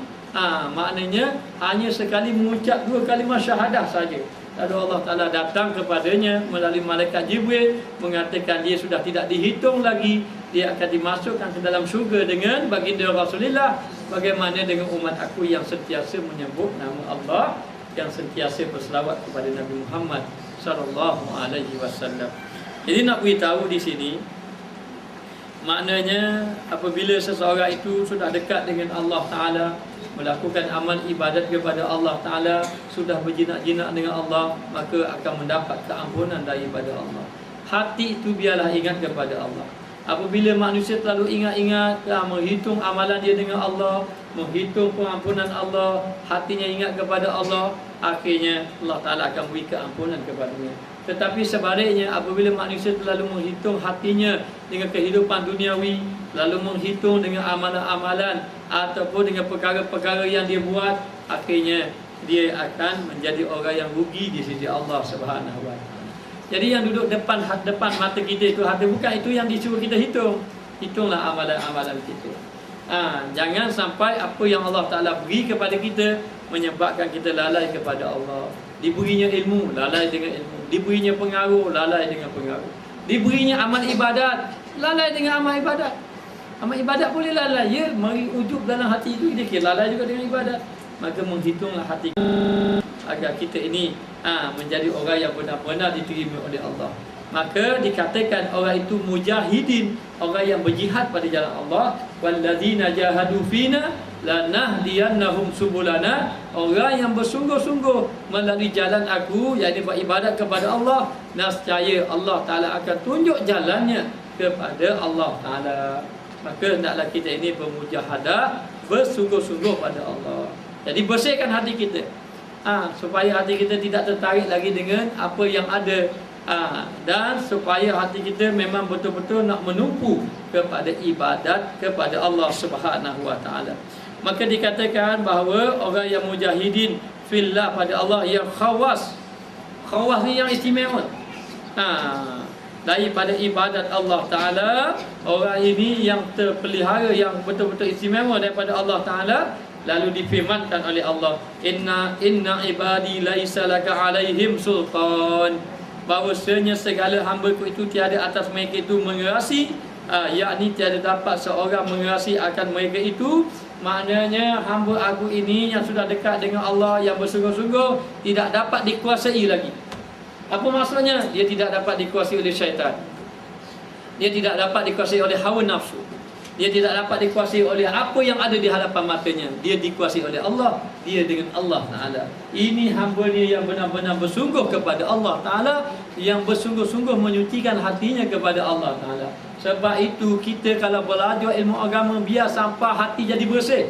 maknanya hanya sekali mengucap 2 kalimah syahadah saja. Lalu Allah Ta'ala datang kepadanya melalui malaikat Jibril, mengatakan dia sudah tidak dihitung lagi, dia akan dimasukkan ke dalam syurga dengan baginda Rasulullah. Bagaimana dengan umat aku yang sentiasa menyebut nama Allah, yang sentiasa berselawat kepada Nabi Muhammad sallallahu alaihi wasallam. Jadi nak beritahu di sini, maknanya apabila seseorang itu sudah dekat dengan Allah Ta'ala, melakukan amal ibadat kepada Allah Ta'ala, sudah berjinak-jinak dengan Allah, maka akan mendapat keampunan daripada Allah. Hati itu biarlah ingat kepada Allah. Apabila manusia terlalu ingat-ingat, menghitung amalan dia dengan Allah, menghitung pengampunan Allah, hatinya ingat kepada Allah, akhirnya Allah Ta'ala akan beri keampunan kepadanya. Tetapi sebaliknya, apabila manusia terlalu menghitung hatinya dengan kehidupan duniawi, lalu menghitung dengan amalan-amalan ataupun dengan perkara-perkara yang dia buat, akhirnya dia akan menjadi orang yang rugi di sisi Allah Subhanahu wa Ta'ala. Jadi yang duduk depan mata kita itu hati, bukan itu yang disuruh kita hitung. Hitunglah amalan-amalan kita. Jangan sampai apa yang Allah Ta'ala beri kepada kita menyebabkan kita lalai kepada Allah. Diberinya ilmu, lalai dengan ilmu. Diberinya pengaruh, lalai dengan pengaruh. Diberinya amal ibadat, lalai dengan amal ibadat. Amal ibadat boleh lalai, ya, mari ujub dalam hati itu dia kira lalai juga dengan ibadat. Maka menghitunglah hati agar kita ini menjadi orang yang benar-benar diterima oleh Allah. Maka dikatakan orang itu mujahidin, orang yang berjihad pada jalan Allah. Walladzina jahadu fina lanahdiyannahum subulana, orang yang bersungguh-sungguh melalui jalan aku, yakni beribadat kepada Allah, nescaya Allah Ta'ala akan tunjuk jalannya kepada Allah Ta'ala. Maka hendaklah kita ini bermujahadah, bersungguh-sungguh pada Allah. Jadi bersihkan hati kita, supaya hati kita tidak tertarik lagi dengan apa yang ada, dan supaya hati kita memang betul-betul nak menumpu kepada ibadat kepada Allah Subhanahu wa Ta'ala. Maka dikatakan bahawa orang yang mujahidin fillah pada Allah, yang khawas ni yang istimewa daripada ibadat Allah Ta'ala, orang ini yang terpelihara, yang betul-betul istimewa daripada Allah Ta'ala. Lalu difirmankan oleh Allah, inna ibadi laisa laka alaihim sultan, bahawasanya segala hamba-Ku itu tiada atas mereka itu mengerasi, yakni tiada dapat seorang mengerasi akan mereka itu. Maknanya hamba Aku ini yang sudah dekat dengan Allah, yang bersungguh-sungguh, tidak dapat dikuasai lagi. Apa maksudnya? Dia tidak dapat dikuasai oleh syaitan, dia tidak dapat dikuasai oleh hawa nafsu, Dia tidak dapat dikuasai oleh apa yang ada di hadapan matanya. Dia dikuasai oleh Allah. Dia dengan Allah Ta'ala. Ini hamba dia yang benar-benar bersungguh kepada Allah Ta'ala, yang bersungguh-sungguh menyucikan hatinya kepada Allah Ta'ala. Sebab itu kita kalau belajar ilmu agama, biar sampai hati jadi bersih.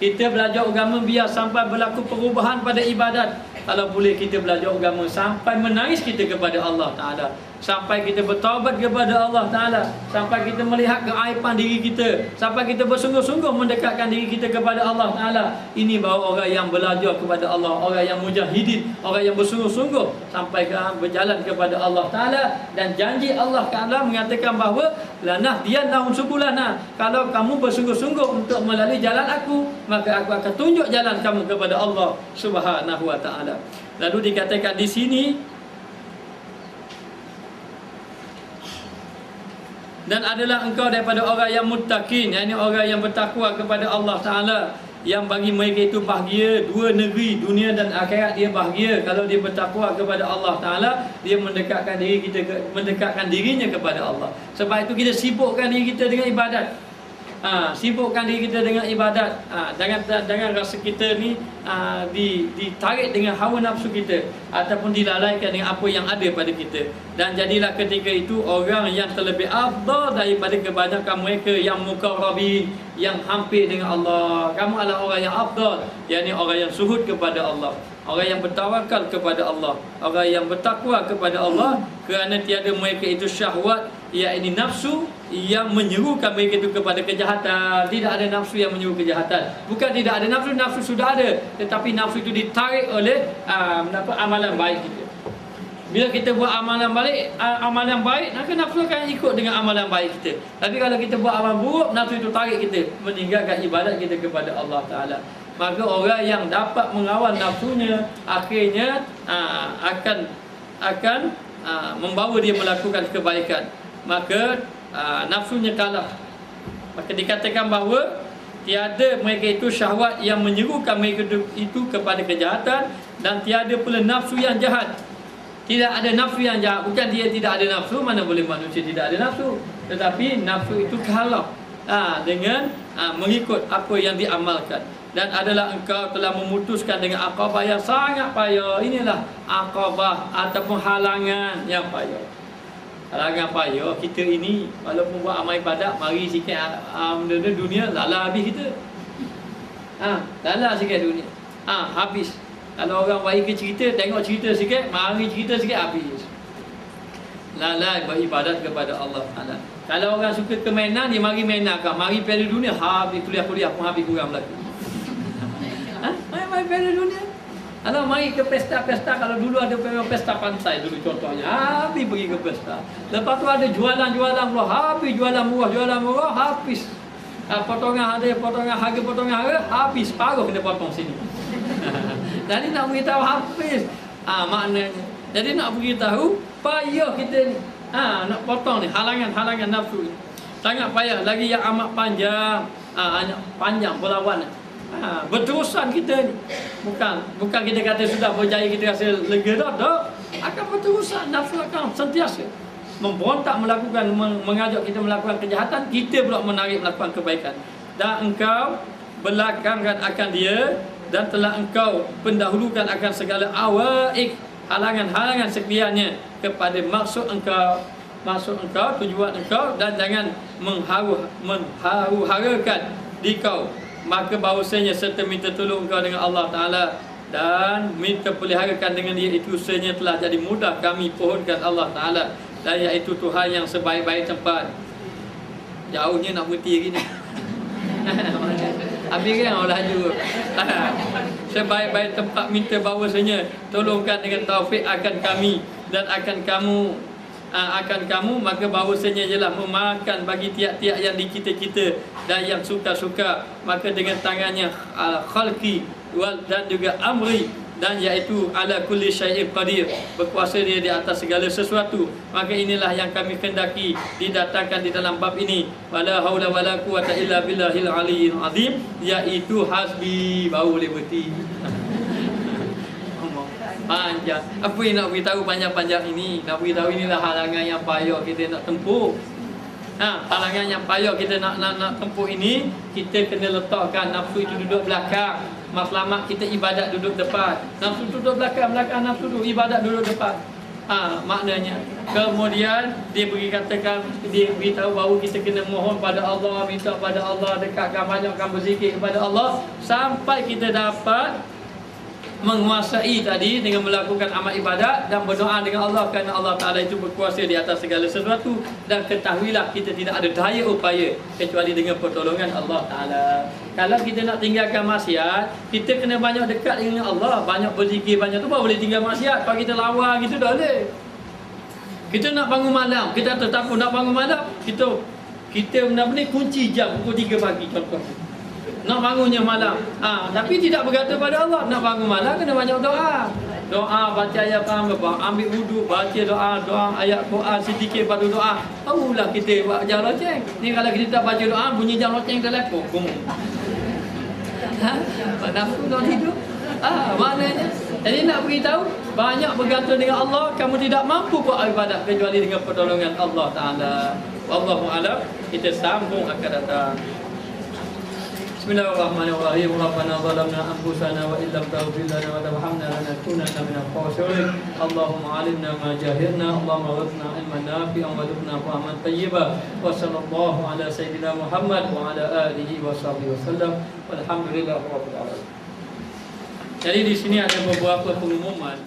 Kita belajar agama biar sampai berlaku perubahan pada ibadat. Kalau boleh kita belajar agama sampai menangis kita kepada Allah Ta'ala, sampai kita bertaubat kepada Allah Ta'ala, sampai kita melihat keaiban diri kita, sampai kita bersungguh-sungguh mendekatkan diri kita kepada Allah Ta'ala. Ini baru orang yang belajar kepada Allah, orang yang mujahidin, orang yang bersungguh-sungguh sampai berjalan kepada Allah Ta'ala. Dan janji Allah Ta'ala mengatakan bahawa lanah dia naun subulana, kalau kamu bersungguh-sungguh untuk melalui jalan aku, maka aku akan tunjuk jalan kamu kepada Allah Subhanahu wa Ta'ala. Lalu dikatakan di sini, dan adalah engkau daripada orang yang muttaqin, yakni orang yang bertakwa kepada Allah Ta'ala, yang bagi mereka itu bahagia dua negeri, dunia dan akhirat. Dia bahagia kalau dia bertakwa kepada Allah Ta'ala, dia mendekatkan mendekatkan dirinya kepada Allah. Sebab itu kita sibukkan diri kita dengan ibadat. Sibukkan diri kita dengan ibadat. Jangan rasa kita ni ditarik dengan hawa nafsu kita, ataupun dilalaikan dengan apa yang ada pada kita. Dan jadilah ketika itu orang yang terlebih afdal daripada kebanyakan mereka yang muqarrabin, yang hampir dengan Allah. Kamu adalah orang yang afdal, yakni orang yang suhud kepada Allah, orang yang bertawakal kepada Allah, orang yang bertakwa kepada Allah. Kerana tiada mereka itu syahwat, yakni nafsu yang menyerukan mereka itu kepada kejahatan. Tidak ada nafsu yang menyeru kejahatan. Bukan tidak ada nafsu, nafsu sudah ada, tetapi nafsu itu ditarik oleh amalan baik kita. Bila kita buat amalan baik, maka nafsu akan ikut dengan amalan baik kita. Tapi kalau kita buat amalan buruk, nafsu itu tarik kita meninggalkan ibadat kita kepada Allah Ta'ala. Maka orang yang dapat mengawal nafsunya, akhirnya akan membawa dia melakukan kebaikan. Maka nafsunya kalah. Maka dikatakan bahawa tiada mereka itu syahwat yang menyerukan mereka itu kepada kejahatan, dan tiada pula nafsu yang jahat. Tidak ada nafsu yang jahat. Bukan dia tidak ada nafsu, mana boleh manusia tidak ada nafsu, tetapi nafsu itu kalah dengan mengikut apa yang diamalkan. Dan adalah engkau telah memutuskan dengan aqabah yang sangat payah. Inilah aqabah ataupun halangan yang payah. Halangan payah kita ini, walaupun buat amal ibadat, mari sikit benda dunia, lala habis kita. Lala sikit dunia, habis. Kalau orang baik ke cerita, tengok cerita sikit, mari cerita sikit, habis. Lala beribadat kepada Allah Ta'ala. Kalau orang suka kemainan, dia mari mainan. Mari piala dunia, habis. Kuliah-kuliah pun habis kurang berlaku. Mari piala dunia. Kalau mari ke pesta-pesta, kalau dulu ada pesta pantai dulu contohnya, habis pergi ke pesta. Lepas tu ada jualan-jualan pula, habis. Jualan murah, habis. Potongan harga, habis. Paruh kena potong sini. Jadi nak beritahu habis. Maknanya, jadi nak beritahu payah kita ni. Nak potong ni, halangan nafsu ni. Sangat payah. Lagi yang amat panjang. Panjang berlawan. Berterusan kita ni. Bukan kita kata sudah berjaya, kita rasa lega dah. Akan berterusan. Nafsu akan sentiasa memberontak melakukan, mengajak kita melakukan kejahatan. Kita pula menarik melakukan kebaikan. Dan engkau belakangkan akan dia, dan telah engkau pendahulukan akan segala awaik, halangan-halangan sekaliannya kepada maksud engkau, tujuan engkau. Dan jangan mengharu-harakan di kau. Maka bahawasanya serta minta tolong engkau dengan Allah Ta'ala, dan minta peliharakan dengan dia, itu sebenarnya telah jadi mudah kami pohonkan Allah Ta'ala, dan iaitu Tuhan yang sebaik-baik tempat. Jauhnya nak berhenti hari ni. Habis kan orang laju. Sebaik-baik tempat minta bahawasanya tolongkan dengan taufik akan kami dan akan kamu, maka bahawasanya ialah memakan bagi tiap-tiap yang dicita-cita dan yang suka-suka, maka dengan tangannya khalqi dan juga amri, dan iaitu ala kulli syai'in qadir, berkuasa dia di atas segala sesuatu. Maka inilah yang kami kendaki didatangkan di dalam bab ini, wala haula wala quwata illa billahil aliyyil azim, iaitu hasbi. Baru boleh berhenti. Panjang. Apa yang nak beritahu panjang-panjang ini? Nak beritahu inilah halangan yang payah kita nak tempuh. Halangan yang payah kita nak tempuh ini, kita kena letakkan nafsu itu duduk belakang. Matlamat kita ibadat duduk depan. Nafsu duduk belakang nafsu duduk ibadat duduk depan. Maknanya kemudian dia katakan, dia beritahu bahawa kita kena mohon pada Allah, minta pada Allah, dekatkan, banyakkan berzikir kepada Allah sampai kita dapat menguasai tadi dengan melakukan amal ibadat dan berdoa dengan Allah, kerana Allah Ta'ala itu berkuasa di atas segala sesuatu. Dan ketahuilah kita tidak ada daya upaya kecuali dengan pertolongan Allah Ta'ala. Kalau kita nak tinggalkan maksiat, kita kena banyak dekat dengan Allah, banyak berzikir, banyak tu baru boleh tinggal maksiat. Kalau kita lawan gitu tak boleh. Kita nak bangun malam, kita tetap pun nak bangun malam, kita benar-benar kunci jam pukul 3 pagi contoh. Nak bangunnya malam. Tapi tidak berkata pada Allah, nak bangun malam kena banyak doa. Doa, baca ayat apa, ambil wudu, baca doa ayat Quran sedikit baru doa. Tahulah kita buat jam loceng. Ni kalau kita tak baca doa, bunyi jam loceng dah lepo. Nafsu nak tidur. Maknanya jadi nak beritahu, banyak bergantung dengan Allah. Kamu tidak mampu buat ibadat kecuali dengan pertolongan Allah Ta'ala. Wallahu a'lam. Kita sambung akan datang. Bismillahirrahmanirrahim. Rabbana zalamna anfusana wa illam taghfir lana wa tarhamna lanakunanna minal khasirin. Allahumma 'allimna ma jahilna, Allahumma ghfirna ilman nafi'an warzuqna fahman thayyiban. Wa sallallahu ala sayyidina Muhammad wa ala alihi wa sahbihi wasallam. Walhamdulillahirabbil alamin. Jadi di sini ada beberapa pengumuman.